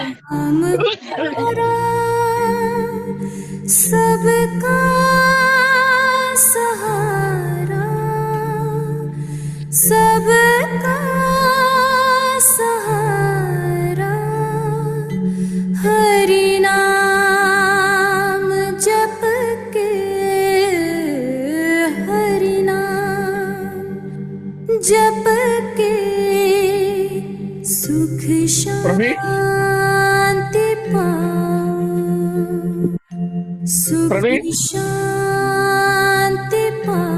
नाम प्यारा सबका सहारा, सबका सहारा। हरि नाम जप के, हरि नाम जप के सुख शांति पाओ, सुख प्रवीण शांति पाओ।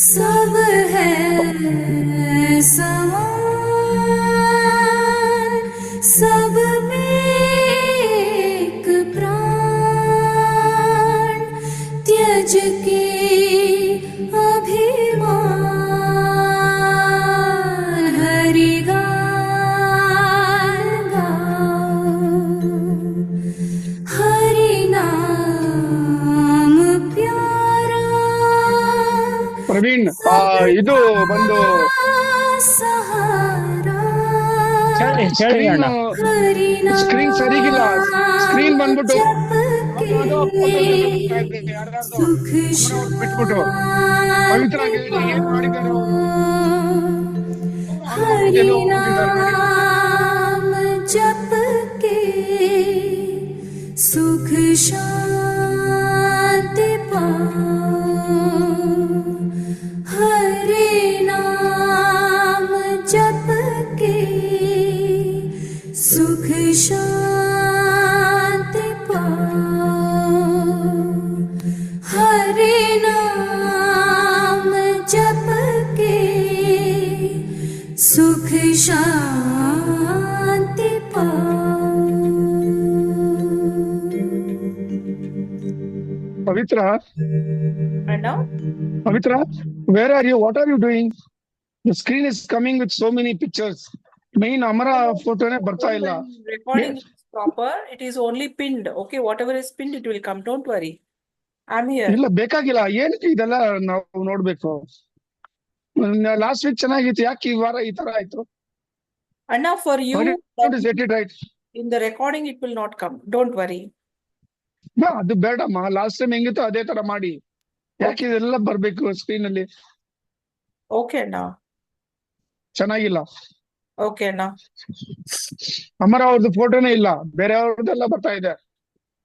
सब है समान, सब में एक प्राण। त्यज के अभिमान, हरि गान गाओ, हरि नाम प्यारा ಪ್ರವೀಣ್ ಇದು ಬಂದು सहारा। ಹೇಳಿ ಸ್ಕ್ರೀನ್ ಅಣ್ಣ. हरि ಸ್ಕ್ರೀನ್ ಸರಿಗಿಲ್ಲ. ಸ್ಕ್ರೀನ್ ಬಂದ್ಬಿಟ್ಟು सुख ಬಿಟ್ಬಿಟ್ಟು ಪವಿತ್ರ ಹೇಳಿ ಏನ್ ಮಾಡಿದ್ದಾರೆ ಅವ್ರು? हरि नाम जप के सुख शांति पाओ, हरि नाम जप के सुख शांति पाओ, हरि नाम जप के सुख शांति पाओ। Pavitra Anna, Pavitra where are you? What are you doing? The screen is coming with so many pictures. ಮೈನ್ ಅಮರ ಫೋಟೋನೇ ಬರ್ತಾ ಇಲ್ಲ. when recording is proper, it is only pinned. Okay, whatever is pinned, it will come. Don't worry. I'm here. ಇಲ್ಲ ಬೇಕಾಗಿಲ್ಲ. ಏನಕ್ಕೆ ಇದೆಲ್ಲ ನಾವು ನೋಡ್ಬೇಕು? ಲಾಸ್ಟ್ ವೀಕ್ ಚೆನ್ನಾಗಿತ್ತು, ಯಾಕೆ ಈ ವಾರ ಈ ತರ ಆಯ್ತು? Anna, for you, set it right. in the recording, it will not come. Don't worry. ಅದು ಬೇಡಮ್ಮ. ಲಾಸ್ಟ್ ಟೈಮ್ ಹೆಂಗಿತ್ತು ಅದೇ ತರ ಮಾಡಿ. ಯಾಕೆ ಇದೆಲ್ಲ ಬರ್ಬೇಕು ಸ್ಕ್ರೀನ್ ಅಲ್ಲಿ? Okay, Anna. ಚೆನ್ನಾಗಿಲ್ಲ. Okay, Anna. ಅಮರ ಅವ್ರದ್ದು ಫೋಟೋನೇ ಇಲ್ಲ, ಬೇರೆ ಅವ್ರದ್ದೆಲ್ಲ ಬರ್ತಾ ಇದೆ.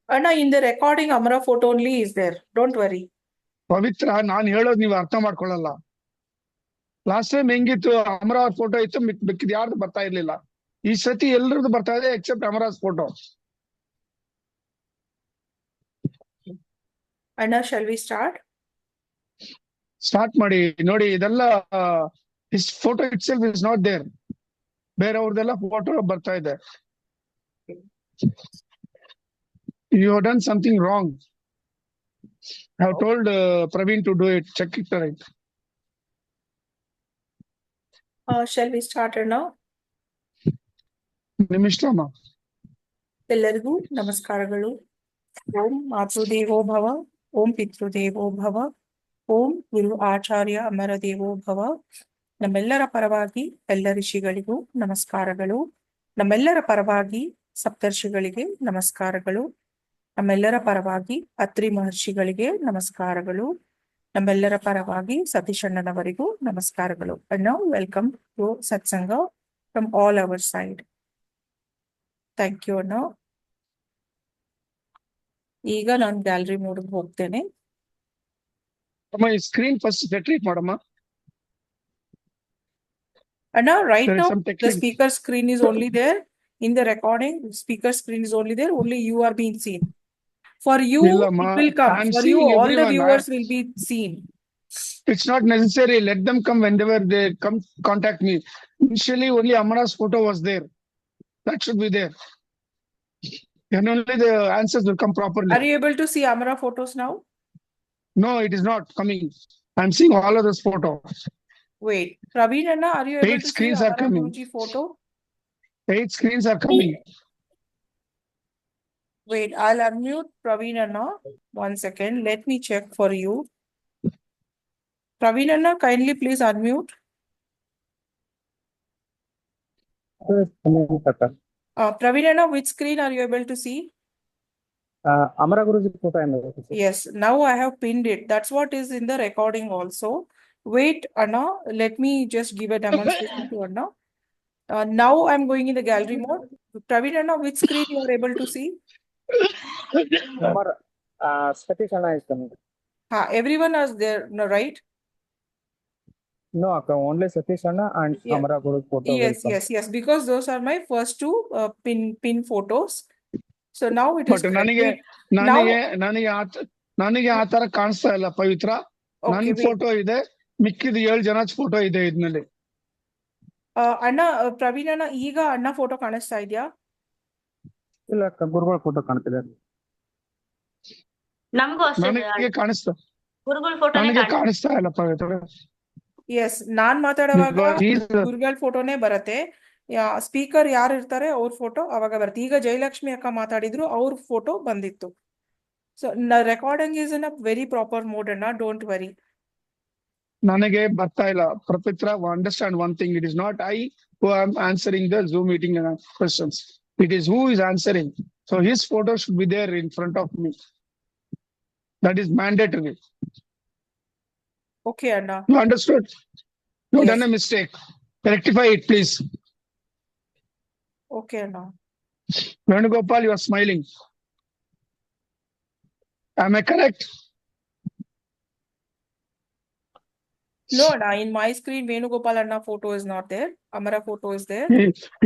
Anna, in the recording, Amara photo only is there. Don't worry. ಪವಿತ್ರ, ನಾನ್ ಹೇಳೋದು ನೀವು ಅರ್ಥ ಮಾಡ್ಕೊಳ್ಳಲ್ಲ. ಲಾಸ್ಟ್ ಟೈಮ್ ಹೆಂಗಿತ್ತು, ಅಮರ ಅವ್ರ ಫೋಟೋ ಇತ್ತು, ಮಿಕ್ಕಿದ ಯಾರ್ದು ಬರ್ತಾ ಇರ್ಲಿಲ್ಲ. ಈ ಸತಿ ಎಲ್ರದ್ದು ಬರ್ತಾ ಇದೆ except Amara's photo. Anna, shall we start? Start ಮಾಡಿ. ನೋಡಿ, ಇದೆಲ್ಲ ಇಸ್ photo itself is not there. ಬೇರೆ ಅವ್ರದ್ದೆಲ್ಲ ಫೋಟೋ ಬರ್ತಾ ಇದೆ. You have done something wrong. I have told Praveen to do it. Check it right. Shall we start, Anna? ನಿಮಿಷ್ಟಮ್ಮ. ಎಲ್ಲರಿಗೂ ನಮಸ್ಕಾರಗಳು. ಓಂ ಮಾತೃದೇವೋ ಭವ, ಓಂ ಪಿತೃದೇವೋ ಭವ, ಓಂ ಗುರು ಆಚಾರ್ಯ ಅಮರ ದೇವೋ ಭವ. ನಮ್ಮೆಲ್ಲರ ಪರವಾಗಿ ಎಲ್ಲ ಋಷಿಗಳಿಗೂ ನಮಸ್ಕಾರಗಳು. ನಮ್ಮೆಲ್ಲರ ಪರವಾಗಿ ಸಪ್ತರ್ಷಿಗಳಿಗೆ ನಮಸ್ಕಾರಗಳು. ನಮ್ಮೆಲ್ಲರ ಪರವಾಗಿ ಅತ್ರಿ ಮಹರ್ಷಿಗಳಿಗೆ ನಮಸ್ಕಾರಗಳು. ನಮ್ಮೆಲ್ಲರ ಪರವಾಗಿ ಸತೀಶಣ್ಣನವರಿಗೂ ನಮಸ್ಕಾರಗಳು. And now welcome to Satsanga from all our side. Thank you, Anna. ಈಗ ನಾನು ಗ್ಯಾಲರಿ ಮೋಡ್ಗೆ ಹೋಗ್ತೇನೆ. ಅಮ್ಮ, ಈ ಸ್ಕ್ರೀನ್ ಫಸ್ಟ್ ಸೆಟ್ರೇಟ್ ಮಾಡಮ್ಮ. Anna, right There is now some the technique. speaker screen is only there. In the recording, speaker screen is only there. Only you are being seen. For you, Illama, it will come. I am For you, seeing all the everyone. viewers will be seen. It's not necessary. Let them come whenever they come contact me. Initially, only Amara's photo was there. That should be there. And only the answers will come properly. Are you able to see Amara photos now? No, it is not coming. I'm seeing all of those photos. Wait, Praveen Anna, are you able 8 to see screens are Amara coming. Guruji photo? 8 screens are coming. Wait, I'll unmute Praveen Anna. 1 second. Let me check for you. Praveen Anna, kindly please unmute. Praveena, which screen are you able to see? Amara Guruji photo I am able to see. Yes, now I have pinned it. That's what is in the recording also. Wait, Anna, let me just give a demonstration to Anna. Now I'm going in the gallery mode. Praveen, Anna, which screen you are able to see? Amara, Satish Anna is coming. Everyone is there, no, right? No, Akka, only Satish Anna and Yeah. Amara Guruji photo will Yes, come. yes, because those are my first two pin photos. So now it is but correct. ನನಗೆ Now, ನನಗೆ ನನಗೆ ನನಗೆ ಆ ತರ ಕಾಣಿಸ್ತಾ ಇಲ್ಲ ಪವಿತ್ರ. okay, ನನ್ನ wait. Photo ಇದೆ, ಮಿಕ್ಕಿದ 7 ಜನ ಫೋಟೋ ಇದೆ ಇದ್ನಲ್ಲಿ. ಅಣ್ಣ ಪ್ರವೀಣ್ ಅಣ್ಣ, ಈಗ ಅಣ್ಣ ಫೋಟೋ ಕಾಣಿಸ್ತಾ ಇದೆಯಾ? ಇಲ್ಲ ಅಕ್ಕ, ಗುರುಗಳ ಫೋಟೋ ಕಾಣ್ತಿದೆ. ನಮಗೂ ಅಷ್ಟೇ ನನಗೆ ಕಾಣಿಸ್ತಾ ಗುರುಗಳ ಫೋಟೋನೇ ನನಗೆ ಕಾಣಿಸ್ತಾ ಇಲ್ಲ ಪವಿತ್ರ. ಎಸ್, ನಾನ್ ಮಾತಾಡುವಾಗ Because he's the- ಗುರುಗಳ ಫೋಟೋನೇ ಬರತ್ತೆ. ಸ್ಪೀಕರ್ ಯಾರು ಇರ್ತಾರೆ ಅವ್ರ ಫೋಟೋ ಅವಾಗ ಬರುತ್ತೆ. ಈಗ ಜಯಲಕ್ಷ್ಮಿ ಅಕ್ಕ ಮಾತಾಡಿದ್ರು, ಅವ್ರ ಫೋಟೋ ಬಂದಿತ್ತು. So recording is in a very proper mode ಅಣ್ಣ, ಡೋಂಟ್ ವರಿ. ನನಗೆ ಬರ್ತಾ ಇಲ್ಲ Pavitra. Understand one thing, it is not I who am answering the Zoom meeting questions. It is who is answering. So his photo should be there in front of me. That is mandatory. Okay ಅಣ್ಣ. You understood? You Yes. done a mistake. Rectify it, please. Okay ಅಣ್ಣ. Venugopal, you are smiling. Am I correct? No, ಅಣ್ಣ, in my screen Venugopal ಅಣ್ಣ photo is not there. Amara photo is there.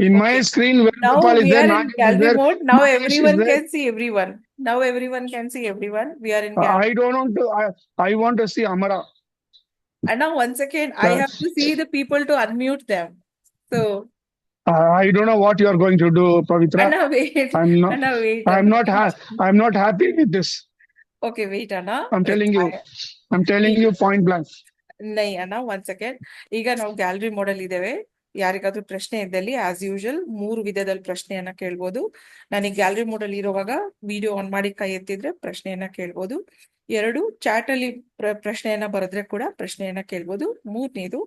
In my Okay. screen, Now Venugopal is we there. are in Nagesh is gallery there. mode. Now Nagesh is everyone there. can see everyone. Now everyone can see everyone. We are in gallery. I don't want to. I want to see Amara. And now once again, I have to see the people to unmute them. So, I don't know what you are going to do, Pavitra. Anna, wait. I'm not. Anna, wait. I'm Anna. not. I'm not happy with this. Okay, wait, Anna. I'm telling you. I'm telling you point blank. ನೈ ಅಣ್ಣ, one second. ಈಗ ನಾವು gallery model ಇದ್ದೇವೆ. ಯಾರಿಗಾದ್ರೂ ಪ್ರಶ್ನೆ ಇದ್ದಲ್ಲಿ as usual 3 ವಿಧದಲ್ಲಿ ಪ್ರಶ್ನೆಯನ್ನ ಕೇಳ್ಬೋದು. ನನಗೆ ಗ್ಯಾಲರಿ ಮೋಡಲ್ ಇರುವಾಗ ವಿಡಿಯೋ ಆನ್ ಮಾಡಿ ಕೈ ಎತ್ತಿದ್ರೆ ಪ್ರಶ್ನೆಯನ್ನ ಕೇಳ್ಬೋದು. 2, ಚಾಟ್ ಅಲ್ಲಿ ಪ್ರಶ್ನೆಯನ್ನ ಬರೆದ್ರೆ ಕೂಡ ಪ್ರಶ್ನೆಯನ್ನ ಕೇಳ್ಬೋದು. 3ನೇದು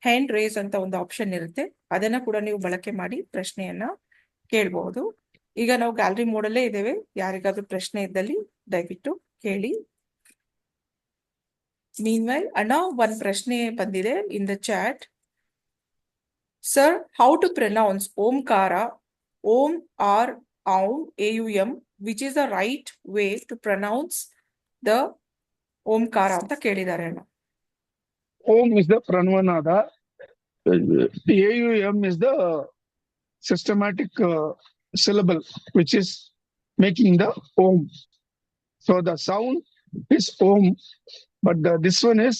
ಹ್ಯಾಂಡ್ ರೇಸ್ ಅಂತ ಒಂದು ಆಪ್ಷನ್ ಇರುತ್ತೆ, ಅದನ್ನ ಕೂಡ ನೀವು ಬಳಕೆ ಮಾಡಿ ಪ್ರಶ್ನೆಯನ್ನ ಕೇಳ್ಬಹುದು. ಈಗ ನಾವು ಗ್ಯಾಲರಿ ಮೋಡಲ್ಲೇ ಇದ್ದೇವೆ. ಯಾರಿಗಾದ್ರೂ ಪ್ರಶ್ನೆ ಇದ್ದಲ್ಲಿ ದಯವಿಟ್ಟು ಕೇಳಿ. Meanwhile, ಅಣ್ಣ, one ಪ್ರಶ್ನೆ ಬಂದಿದೆ in the chat. Sir, how to pronounce Omkara, Om R Aum AUM, which is the right way to pronounce the Omkara ಅಂತ ಕೇಳಿದ್ದಾರೆ ಅಣ್ಣ. Om is the Pranvanada. AUM is the systematic syllable which is making the Om. So the sound is Om, but this one is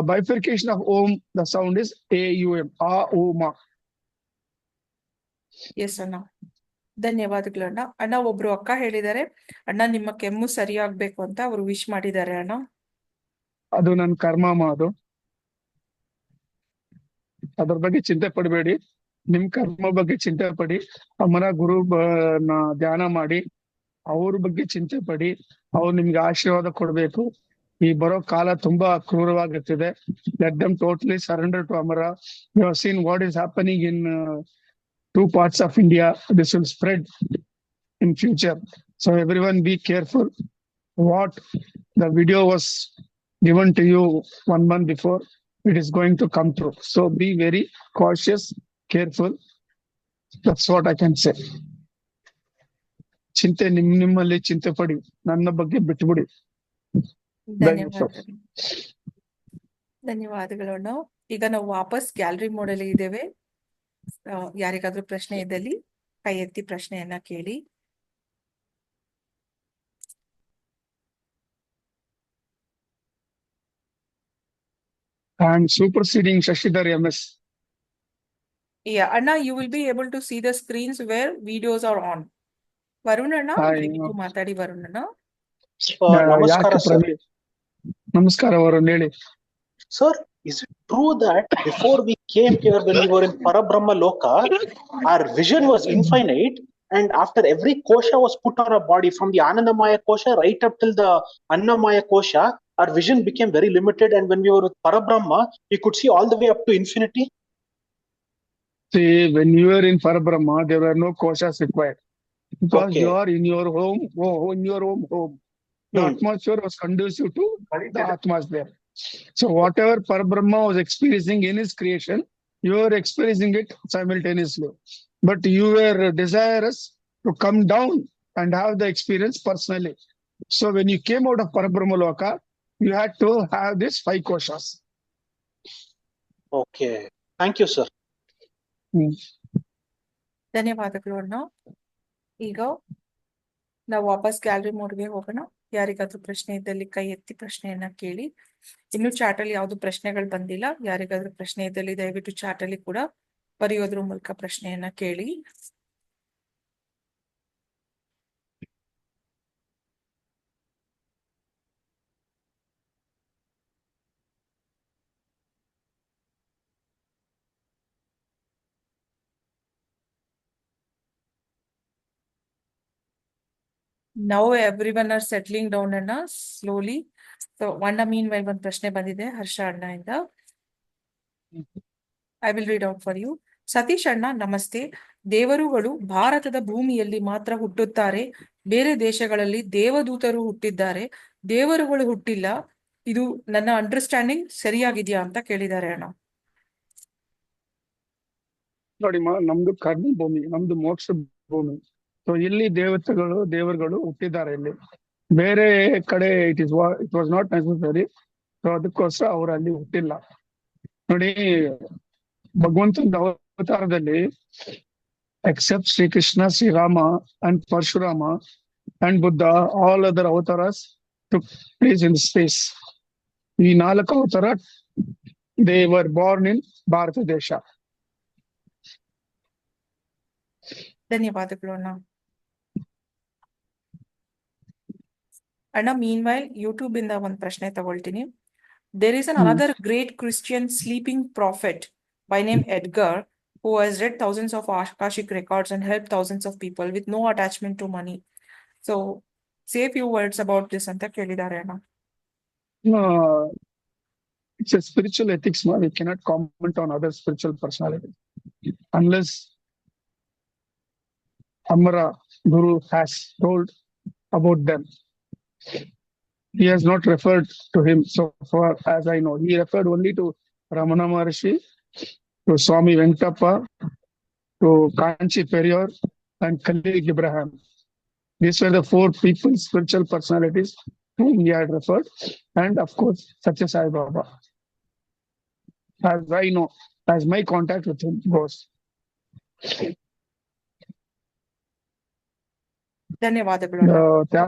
bifurcation of Om. The sound is AUM. A-O-M-A. Yes ಅಣ್ಣ, ಧನ್ಯವಾದಗಳು ಅಣ್ಣ. ಅಣ್ಣ, ಒಬ್ರು ಅಕ್ಕ ಹೇಳಿದ್ದಾರೆ, ಅಣ್ಣ ನಿಮ್ಮ ಕೆಮ್ಮು ಸರಿಯಾಗ್ಬೇಕು ಅಂತ ಅವರು ವಿಶ್ ಮಾಡಿದ್ದಾರೆ ಅಣ್ಣ. ಅದು ನನ್ನ ಕರ್ಮಮ್ಮ. ಅದು ಅದ್ರ ಬಗ್ಗೆ ಚಿಂತೆ ಪಡಬೇಡಿ. ನಿಮ್ ಕರ್ಮ ಬಗ್ಗೆ ಚಿಂತೆ ಪಡಿ. ಅಮರ ಗುರು ಧ್ಯಾನ ಮಾಡಿ ಅವ್ರ ಬಗ್ಗೆ ಚಿಂತೆ ಪಡಿ. ಅವ್ರು ನಿಮ್ಗೆ ಆಶೀರ್ವಾದ ಕೊಡ್ಬೇಕು. ಈ ಬರೋ ಕಾಲ ತುಂಬಾ ಕ್ರೂರವಾಗಿರ್ತಿದೆ. Let them totally surrender to Amara. You have seen what is happening in 2 parts of India. This will spread in future. So everyone be careful. What the video was given to you 1 month before, it is going to come true. So be very cautious, careful. That's what I can say. ಚಿಂತೆ ನಿಮ್ಮಲ್ಲಿ ಚಿಂತೆ ಪಡಿ, ನನ್ನ ಬಗ್ಗೆ ಬಿಟ್ಬಿಡಿ. ಧನ್ಯವಾದಗಳು. ಧನ್ಯವಾದಗಳು ಅಣ್ಣ. ಈಗ ನಾವು ವಾಪಸ್ ಗ್ಯಾಲರಿ ಮೋಡಲ್ಲಿ ಇದ್ದೇವೆ. ಯಾರಿಗಾದ್ರೂ ಪ್ರಶ್ನೆ ಇದ್ದಲ್ಲಿ ಕೈ ಎತ್ತಿ ಪ್ರಶ್ನೆಯನ್ನ ಕೇಳಿ. And superseding Shashidhar MS. Yeah, Anna, you will be able to see the screens where videos are on. Varun Anna, Hi. ದಯವಿಟ್ಟು ಮಾತಾಡಿ ವರುಣ್ ಅಣ್ಣ. ನಮಸ್ಕಾರ ಯಾಕೆ ಸರ್. ಪ್ರವೀಣ್? ನಮಸ್ಕಾರ ವರುಣ್, ಹೇಳಿ. Sir, is it true that before we came here, when we were in Parabrahma Loka, our vision was infinite, and after every kosha was put on our body, from the Anandamaya kosha right up till the Annamaya kosha, our vision became very limited, and when we were with Parabrahma, we could see all the way up to infinity? See, when you were in Parabrahma, there were no koshas required because Okay. you are in your home, in your home. The Hmm. atmosphere was conducive to the Atmas there. So whatever Parabrahma was experiencing in his creation, you were experiencing it simultaneously. But you were desirous to come down and have the experience personally. So when you came out of Parabrahma Loka, you had to have this 5 koshas. Okay. Thank you, sir. ಧನ್ಯವಾದಗಳು ಅಣ್ಣ. ಈಗ ನಾವು ವಾಪಸ್ gallery ಮೋಡ್ಗೆ ಹೋಗೋಣ. ಯಾರಿಗಾದ್ರೂ ಪ್ರಶ್ನೆ ಇದ್ದಲ್ಲಿ ಕೈ ಎತ್ತಿ ಪ್ರಶ್ನೆಯನ್ನ ಕೇಳಿ. ಇನ್ನು ಚಾಟ್ ಅಲ್ಲಿ ಯಾವ್ದು ಪ್ರಶ್ನೆಗಳು ಬಂದಿಲ್ಲ. ಯಾರಿಗಾದ್ರೂ ಪ್ರಶ್ನೆ ಇದ್ದಲ್ಲಿ ದಯವಿಟ್ಟು ಚಾಟ್ ಅಲ್ಲಿ ಕೂಡ ಬರೆಯೋದ್ರ ಮೂಲಕ ಪ್ರಶ್ನೆಯನ್ನ ಕೇಳಿ. Now everyone are settling down ಅಣ್ಣ slowly. So ಅಣ್ಣ meanwhile ಒಂದು ಪ್ರಶ್ನೆ ಬಂದಿದೆ ಹರ್ಷ ಅಣ್ಣ ಇಂದ. I will read out for you. Satish ಅಣ್ಣ ನಮಸ್ತೆ. ದೇವರುಗಳು ಭಾರತದ ಭೂಮಿಯಲ್ಲಿ ಮಾತ್ರ ಹುಟ್ಟುತ್ತಾರೆ. ಬೇರೆ ದೇಶಗಳಲ್ಲಿ ದೇವದೂತರು ಹುಟ್ಟಿದ್ದಾರೆ. ದೇವರುಗಳು ಹುಟ್ಟಿಲ್ಲ. ಇದು ನನ್ನ ಅಂಡರ್ಸ್ಟ್ಯಾಂಡಿಂಗ್ ಸರಿಯಾಗಿದೆಯಾ ಅಂತ ಕೇಳಿದ್ದಾರೆ ಅಣ್ಣ. ನೋಡಿ ನಮ್ದು ಕರ್ಮ ಭೂಮಿ, ನಮ್ದು ಮೋಕ್ಷ ಭೂಮಿ. ಸೊ ಇಲ್ಲಿ ದೇವರುಗಳು ಹುಟ್ಟಿದ್ದಾರೆ. ಇಲ್ಲಿ ಬೇರೆ ಕಡೆ it was not necessary. So ಅದಕ್ಕೋಸ್ಕರ ಅವರು ಅಲ್ಲಿ ಹುಟ್ಟಿಲ್ಲ. ನೋಡಿ, ಭಗವಂತನ ಅವತಾರದಲ್ಲಿ except Shrikrishna, Shrirama and Parashurama and Buddha, all other avatars took place in space. ಈ 4 ಅವತಾರ they were born in Bharat ದೇಶ. ಧನ್ಯವಾದಗಳು ಅಣ್ಣ. ಅಣ್ಣ meanwhile ಯೂಟ್ಯೂಬ್ ಇಂದ ಒಂದು ಪ್ರಶ್ನೆ ತಗೊಳ್ತೀನಿ. There is another great Christian sleeping prophet by name Edgar who has read thousands of Akashic records and helped thousands of people with no attachment to money. So say a few words about this ಅಂತ ಕೇಳಿದ್ದಾರೆ ಅಣ್ಣ. It's a spiritual ethics. We cannot comment on other spiritual personalities unless Amara Guru has told about them. He has not referred to him so far as I know. He referred only to Ramana Maharshi, to Swami Venkatappa, to Kanchi Periyar and Khalil Ibrahim. These were the 4 people, spiritual personalities whom he had referred, and of course Satya Sai Baba. As I know, as my contact with him goes. ಧನ್ಯವಾದಗಳು ಅಣ್ಣ.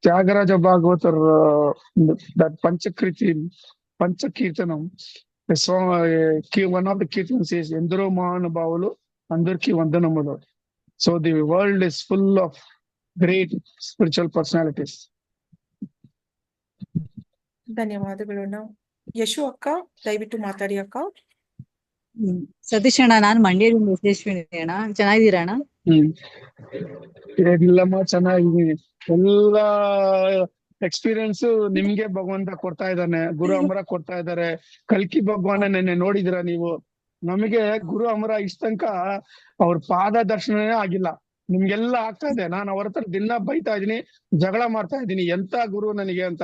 Tyagaraja Bhagavatar, that Panchakirtanam, the song, one of the kirtans says, Endro Mahanubhavalu, Andarki Vandanamalu. So the world is full of great spiritual personalities. ಧನ್ಯವಾದಗಳು ಅಣ್ಣ. ಯಶು ಅಕ್ಕ ದಯವಿಟ್ಟು ಮಾತಾಡಿ ಅಕ್ಕ. ಸತೀಶ್ ಅಣ್ಣ, ನಾನು ಮಂಡ್ಯದಿಂದ ಯಶಸ್ವಿನಿ ಅಣ್ಣ. ಚೆನ್ನಾಗಿದ್ದೀರಾ ಅಣ್ಣ? ಇಲ್ಲಮ್ಮ, ಚೆನ್ನಾಗಿದ್ದೀನಿ. ಎಲ್ಲ ಎಕ್ಸ್ಪೀರಿಯನ್ಸ್ ನಿಮ್ಗೆ ಭಗವಂತ ಕೊಡ್ತಾ ಇದ್ದಾನೆ, ಗುರು ಅಮರ ಕೊಡ್ತಾ ಇದ್ದಾರೆ. ಕಲ್ಕಿ ಭಗವಾನ ನೆನ್ನೆ ನೋಡಿದಿರ ನೀವು. ನಮಗೆ ಗುರು ಅಮರ ಇಷ್ಟ ತನಕ ಅವ್ರ ಪಾದ ದರ್ಶನನೇ ಆಗಿಲ್ಲ. ನಿಮ್ಗೆಲ್ಲ ಆಗ್ತಾ ಇದೆ. ನಾನು ಅವ್ರ ಹತ್ರ ದಿನ ಬೈತಾ ಇದೀನಿ, ಜಗಳ ಮಾಡ್ತಾ ಇದ್ದೀನಿ, ಎಂತ ಗುರು ನನಗೆ ಅಂತ.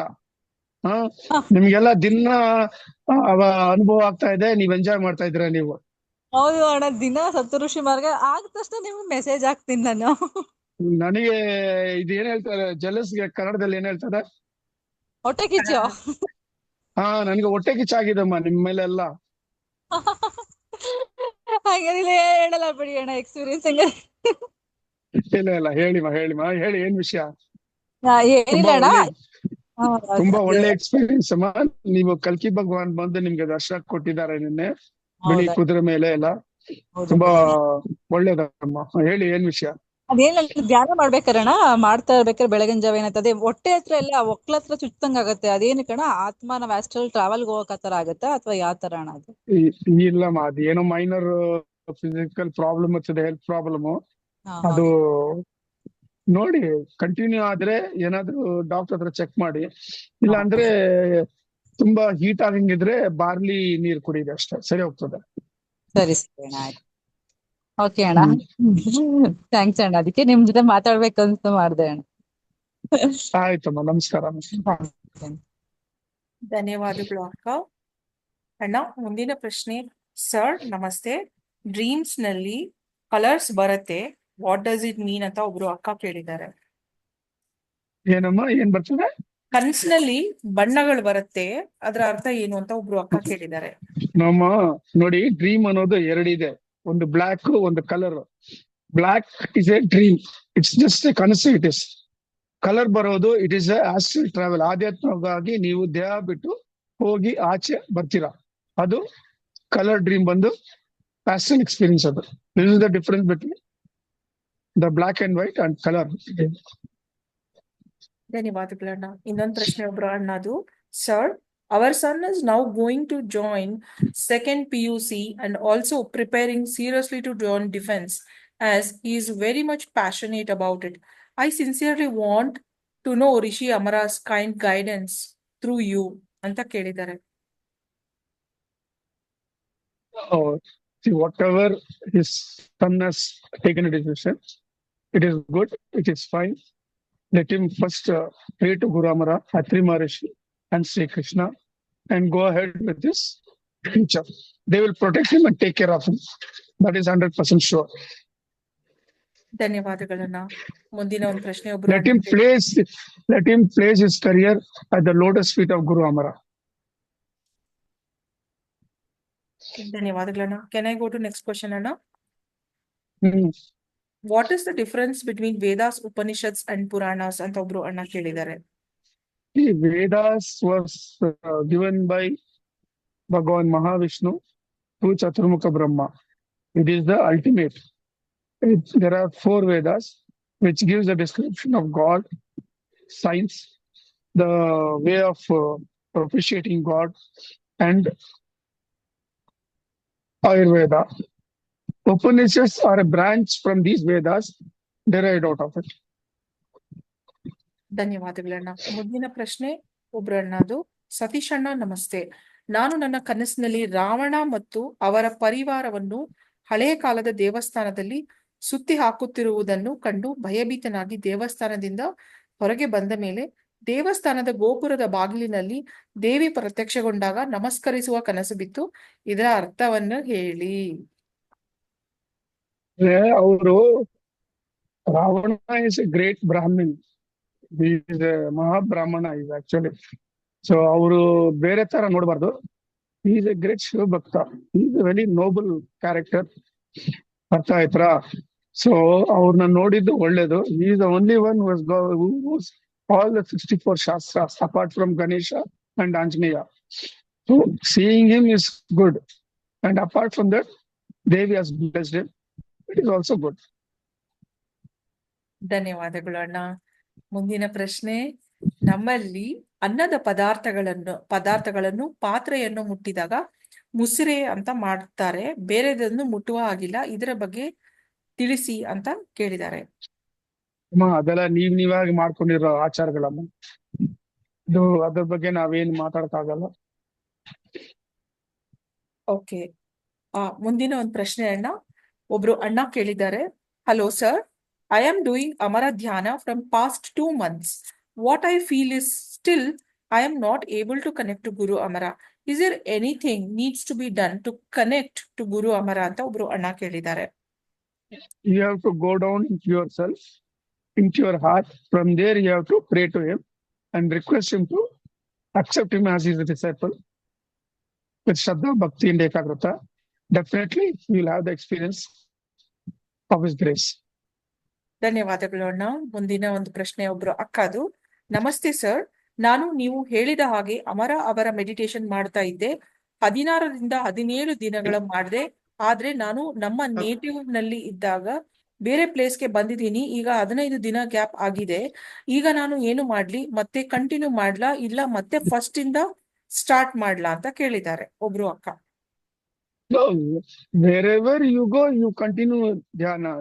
ನಿಮ್ಗೆಲ್ಲ ದಿನ ಅನುಭವ ಆಗ್ತಾ ಇದೆ, ನೀವ್ ಎಂಜಾಯ್ ಮಾಡ್ತಾ ಇದ್ದೀರಾ ನೀವು. ಹೌದು ಅಣ್ಣ, ದಿನ ಸಪ್ತಋಷಿ ಮಾರ್ಗ ಆದ ತಕ್ಷಣ ನಿಮ್ಗೆ ಮೆಸೇಜ್ ಹಾಕ್ತೀನಿ ನಾನು. ನನಗೆ ಇದು ಏನ್ ಹೇಳ್ತಾರೆ, ಜಲಸ್ಗೆ ಕನ್ನಡದಲ್ಲಿ ಏನ್ ಹೇಳ್ತಾರೆ, ಹೊಟ್ಟೆ ಕಿಚ್ಚು. ನನ್ಗೆ ಹೊಟ್ಟೆ ಕಿಚ್ಚಾಗಿದಮ್ಮ ನಿಮ್ ಮೇಲೆಲ್ಲ. ಹಂಗೇನಿಲ್ಲ, ಹೇಳಲ್ಲ ಬಿಡಿ ಅಣ್ಣ, ಎಕ್ಸ್ಪೀರಿಯನ್ಸ್ ಹಂಗ. ಇಲ್ಲ ಹೇಳಿಮ್ಮ ಹೇಳಿ, ಏನ್ ವಿಷಯ? ಏನಿಲ್ಲ ಅಣ್ಣ, ತುಂಬಾ ಒಳ್ಳೆ ಎಕ್ಸ್ಪೀರಿಯನ್ಸ್ ಅಮ್ಮ. ನೀವು ಕಲ್ಕಿ ಭಗವಾನ್ ಬಂದು ನಿಮ್ಗೆ ದರ್ಶನ ಕೊಟ್ಟಿದ್ದಾರೆ ನಿನ್ನೆ, ಬಿಳಿ ಕುದುರೆ ಮೇಲೆ ಎಲ್ಲ. ತುಂಬಾ ಒಳ್ಳೇದಮ್ಮ. ಹೇಳಿ, ಏನ್ ವಿಷಯ? ಅದೇನ ಧ್ಯಾನ ಮಾಡ್ಬೇಕಣ್ಣ, ಮಾಡ್ತಾ ಇರ್ಬೇಕಾದ್ರೆ ಬೆಳಗಿನ ಜಾವ ಏನಾಗ್ತದೆ, ಹೊಟ್ಟೆ ಹತ್ರ ಎಲ್ಲ ಒಕ್ಲ ಹತ್ರ ಚುಚ್ಚಂಗ್ ಆಗತ್ತೆ. ಅದೇನಕ್ಕಣ, ಆತ್ಮ ನಾವ್ ಆಸ್ಟ್ರಲ್ ಟ್ರಾವೆಲ್ ಹೋಗಕ್ ಆತರ ಆಗತ್ತಾ ಅಥವಾ ಯಾವ ತರ ಅಣ್ಣ ಅದು? ಇಲ್ಲಮ್ಮ, ಅದೇನೋ ಮೈನರ್ ಫಿಸಿಕಲ್ ಪ್ರಾಬ್ಲಮ್ ಇರ್ತದೆ, ಹೆಲ್ತ್ ಪ್ರಾಬ್ಲಮ್. ಅದು ನೋಡಿ, ಕಂಟಿನ್ಯೂ ಆದ್ರೆ ಏನಾದ್ರು ಡಾಕ್ಟರ್ ಹತ್ರ ಚೆಕ್ ಮಾಡಿ. ಇಲ್ಲ ಅಂದ್ರೆ ತುಂಬಾ ಹೀಟ್ ಆಗಂಗಿದ್ರೆ ಬಾರ್ಲಿ ನೀರ್ ಕುಡಿಯಿರಿ ಅಷ್ಟೇ, ಸರಿ ಹೋಗ್ತದೆ. ಸರಿ ಸರಿ ಅಣ್ಣ, ಆಯ್ತು. ಓಕೆ ಅಣ್ಣ. ಥ್ಯಾಂಕ್ಸ್ ಅಣ್ಣ, ಅದಕ್ಕೆ ನಿಮ್ ಜೊತೆ ಮಾತಾಡ್ಬೇಕು ಅಂತ ಮಾಡ್ದೆ ಅಣ್ಣ. ಆಯ್ತಮ್ಮ, ನಮಸ್ಕಾರ. ಧನ್ಯವಾದಗಳು ಅಕ್ಕ. ಅಣ್ಣ, ಮುಂದಿನ ಪ್ರಶ್ನೆ. ಸರ್ ನಮಸ್ತೆ, ಡ್ರೀಮ್ಸ್ ನಲ್ಲಿ ಕಲರ್ಸ್ ಬರುತ್ತೆ, ವಾಟ್ ಡಸ್ ಇಟ್ ಮೀನ್ ಅಂತ ಒಬ್ರು ಅಕ್ಕ ಕೇಳಿದ್ದಾರೆ. ಏನಮ್ಮ, ಏನ್ ಬರ್ತದೆ? ಕನ್ಸಿನಲ್ಲಿ ಬಣ್ಣಗಳು ಬರುತ್ತೆ, ಅದರ ಅರ್ಥ ಏನು ಅಂತ ಒಬ್ರು ಅಕ್ಕ ಕೇಳಿದ್ದಾರೆ. ನಮ್ಮ ನೋಡಿ, ಡ್ರೀಮ್ ಅನ್ನೋದು ಎರಡಿದೆ, ಒಂದು ಬ್ಲಾಕ್, ಒಂದು colour. Black is a dream, it's just a ಕನಸು. ಇಟ್ ಇಸ್ ಕಲರ್ ಬರೋದು, ಇಟ್ ಇಸ್ ಆಸ್ಟ್ರಲ್ ಟ್ರಾವೆಲ್. ಆಧ್ಯಾತ್ಮಿಕವಾಗಿ ನೀವು ದೇಹ ಬಿಟ್ಟು ಹೋಗಿ ಆಚೆ ಬರ್ತೀರಾ, ಅದು ಕಲರ್ ಡ್ರೀಮ್ ಬಂದು ಆಸ್ಟ್ರಲ್ ಎಕ್ಸ್ಪೀರಿಯನ್ಸ್. ಅದು this is the difference between the black and white and colour. ಧನ್ಯವಾದಗಳಣ್ಣ. ಇನ್ನೊಂದು ಪ್ರಶ್ನೆ ಒಬ್ರು ಅಣ್ಣದು. Sir, our son is now going to join second PUC and also preparing seriously to join defense as he is very much passionate about it. I sincerely want to know Rishi Amara's kind guidance through you ಅಂತ ಕೇಳಿದ್ದಾರೆ. See, whatever his son has taken a decision, it is good, it is fine. Let him first pray to Guru Amara, Atri Maharishi and Sri Krishna and go ahead with his future. They will protect him and take care of him. That is 100% sure. ಧನ್ಯವಾದಗಳನ್ನ. ಮುಂದಿನ ಒಂದು ಪ್ರಶ್ನೆ ಒಬ್ರು Let him place his career at the lotus feet of Guru Amara. ಧನ್ಯವಾದಗಳನ್ನ. Can I go to next question ಅಣ್ಣ? Hmm. What is the difference between Vedas, Upanishads and Puranas ಅಂತ ಒಬ್ರು ಅಣ್ಣ ಕೇಳಿದ್ದಾರೆ. The Vedas was given by Bhagavan Mahavishnu to Chaturmukha Brahma. It is the ultimate. There are 4 Vedas which gives a description of God, science, the way of propitiating God, and Ayurveda. Upanishads are a branch from these Vedas derived out of it. ಧನ್ಯವಾದಗಳಣ್ಣ. ಮುಂದಿನ ಪ್ರಶ್ನೆ ಒಬ್ರು ಅಣ್ಣದು. ಸತೀಶ್ ಅಣ್ಣ ನಮಸ್ತೆ, ನಾನು ನನ್ನ ಕನಸಿನಲ್ಲಿ ರಾವಣ ಮತ್ತು ಅವರ ಪರಿವಾರವನ್ನು ಹಳೆಯ ಕಾಲದ ದೇವಸ್ಥಾನದಲ್ಲಿ ಸುತ್ತಿ ಹಾಕುತ್ತಿರುವುದನ್ನು ಕಂಡು ಭಯಭೀತನಾಗಿ ದೇವಸ್ಥಾನದಿಂದ ಹೊರಗೆ ಬಂದ ಮೇಲೆ ದೇವಸ್ಥಾನದ ಗೋಪುರದ ಬಾಗಿಲಿನಲ್ಲಿ ದೇವಿ ಪ್ರತ್ಯಕ್ಷಗೊಂಡಾಗ ನಮಸ್ಕರಿಸುವ ಕನಸು ಬಿತ್ತು. ಇದರ ಅರ್ಥವನ್ನು ಹೇಳಿ. ಅವರು Ravana is a great Brahmin. He is a Mahabrahmana is actually. So ಅವರು ಬೇರೆ ತರ ನೋಡಬಾರ್ದು. He is a great Shiva Bhakta. He is a very noble character. ಅರ್ಥ ಆಯ್ತಾ? So ಅವ್ರನ್ನ ನೋಡಿದ್ದು ಒಳ್ಳೇದು. He is the only one who knows all the 64 Shastras apart from Ganesha and Anjaneya. So seeing him is good. And apart from that, Devi has blessed him. It is also good. ಧನ್ಯವಾದಗಳು ಅಣ್ಣ. ಮುಂದಿನ ಪ್ರಶ್ನೆ. ನಮ್ಮಲ್ಲಿ ಅನ್ನದ ಪದಾರ್ಥಗಳನ್ನು ಪಾತ್ರೆಯನ್ನು ಮುಟ್ಟಿದಾಗ ಮುಸುರೆ ಅಂತ ಮಾಡ್ತಾರೆ, ಬೇರೆದನ್ನು ಮುಟ್ಟುವ ಹಾಗಿಲ್ಲ, ಇದರ ಬಗ್ಗೆ ತಿಳಿಸಿ ಅಂತ ಕೇಳಿದ್ದಾರೆ. ಅದೆಲ್ಲ ನೀವಾಗಿ ಮಾಡ್ಕೊಂಡಿರೋ ಆಚಾರಗಳಮ್ಮ. ಇದು ಅದ್ರ ಬಗ್ಗೆ ನಾವೇನ್ ಮಾತಾಡಕ್ಕಾಗಲ್ಲ. ಓಕೆ. ಮುಂದಿನ ಒಂದು ಪ್ರಶ್ನೆ ಅಣ್ಣ. ಒಬ್ರು ಅಣ್ಣ ಕೇಳಿದ್ದಾರೆ. Hello sir, I am doing Amara Dhyana from past 2 months. What I feel is still I am not able to connect to Guru Amara. Is there anything needs to be done to connect to Guru Amara ಅಂತ ಒಬ್ರು ಅಣ್ಣ ಕೇಳಿದ್ದಾರೆ. You have to go down into yourself, into your heart. From there you have to pray to him and request him to accept him as his disciple with Shraddha, Bhakti and Ekagrata. Definitely you will have the experience of his grace. ಧನ್ಯವಾದಗಳು ಅಣ್ಣ. ಮುಂದಿನ ಒಂದು ಪ್ರಶ್ನೆ ಒಬ್ರು ಅಕ್ಕದು. ನಮಸ್ತೆ sir, ನಾನು ನೀವು ಹೇಳಿದ ಹಾಗೆ ಅಮರ ಅವರ ಮೆಡಿಟೇಷನ್ ಮಾಡ್ತಾ ಇದ್ದೆ. 16ರಿಂದ 17 ದಿನಗಳ ಮಾಡಿದೆ. ಆದ್ರೆ ನಾನು ನಮ್ಮ ನೇಟಿವ್ ನಲ್ಲಿ ಇದ್ದಾಗ ಬೇರೆ ಪ್ಲೇಸ್ಗೆ ಬಂದಿದ್ದೀನಿ. ಈಗ 15 ದಿನ ಗ್ಯಾಪ್ ಆಗಿದೆ. ಈಗ ನಾನು ಏನು ಮಾಡ್ಲಿ? ಮತ್ತೆ ಕಂಟಿನ್ಯೂ ಮಾಡ್ಲಾ ಇಲ್ಲ ಮತ್ತೆ ಫಸ್ಟ್ ಇಂದ ಸ್ಟಾರ್ಟ್ ಮಾಡ್ಲಾ ಅಂತ ಕೇಳಿದ್ದಾರೆ ಒಬ್ರು ಅಕ್ಕ. So wherever you go, you continue dhyana.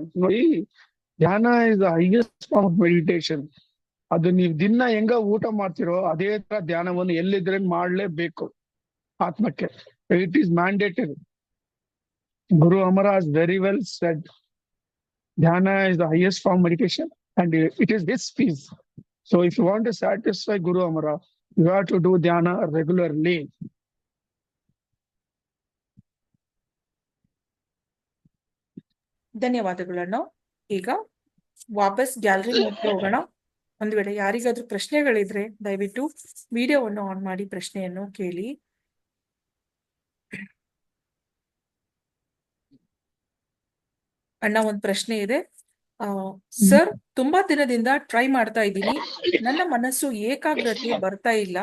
ಧ್ಯಾನ is the highest form of meditation. ಅದು ನೀವು ದಿನ ಹೆಂಗ ಊಟ ಮಾಡ್ತಿರೋ ಅದೇ ತರ ಧ್ಯಾನವನ್ನು ಎಲ್ಲಿದ್ರೆ ಮಾಡ್ಲೇಬೇಕು ಆತ್ಮಕ್ಕೆ. It is mandatory. Guru Amara has very well said, dhyana is the highest form of meditation and it is his peace. So if you want to satisfy Guru Amara, you have to do dhyana regularly. ಧನ್ಯವಾದಗಳನ್ನ. ಈಗ ವಾಪಸ್ gallery ಮೋಡ್ಗೆ ಹೋಗೋಣ. ಒಂದು ವೇಳೆ ಯಾರಿಗಾದ್ರೂ ಪ್ರಶ್ನೆಗಳಿದ್ರೆ ದಯವಿಟ್ಟು ವಿಡಿಯೋವನ್ನು ಆನ್ ಮಾಡಿ ಪ್ರಶ್ನೆಯನ್ನು ಕೇಳಿ. ಅಣ್ಣ, ಒಂದು ಪ್ರಶ್ನೆ ಇದೆ. ಸರ್, ತುಂಬಾ ದಿನದಿಂದ ಟ್ರೈ ಮಾಡ್ತಾ ಇದ್ದೀನಿ, ನನ್ನ ಮನಸ್ಸು ಏಕಾಗ್ರತೆ ಬರ್ತಾ ಇಲ್ಲ,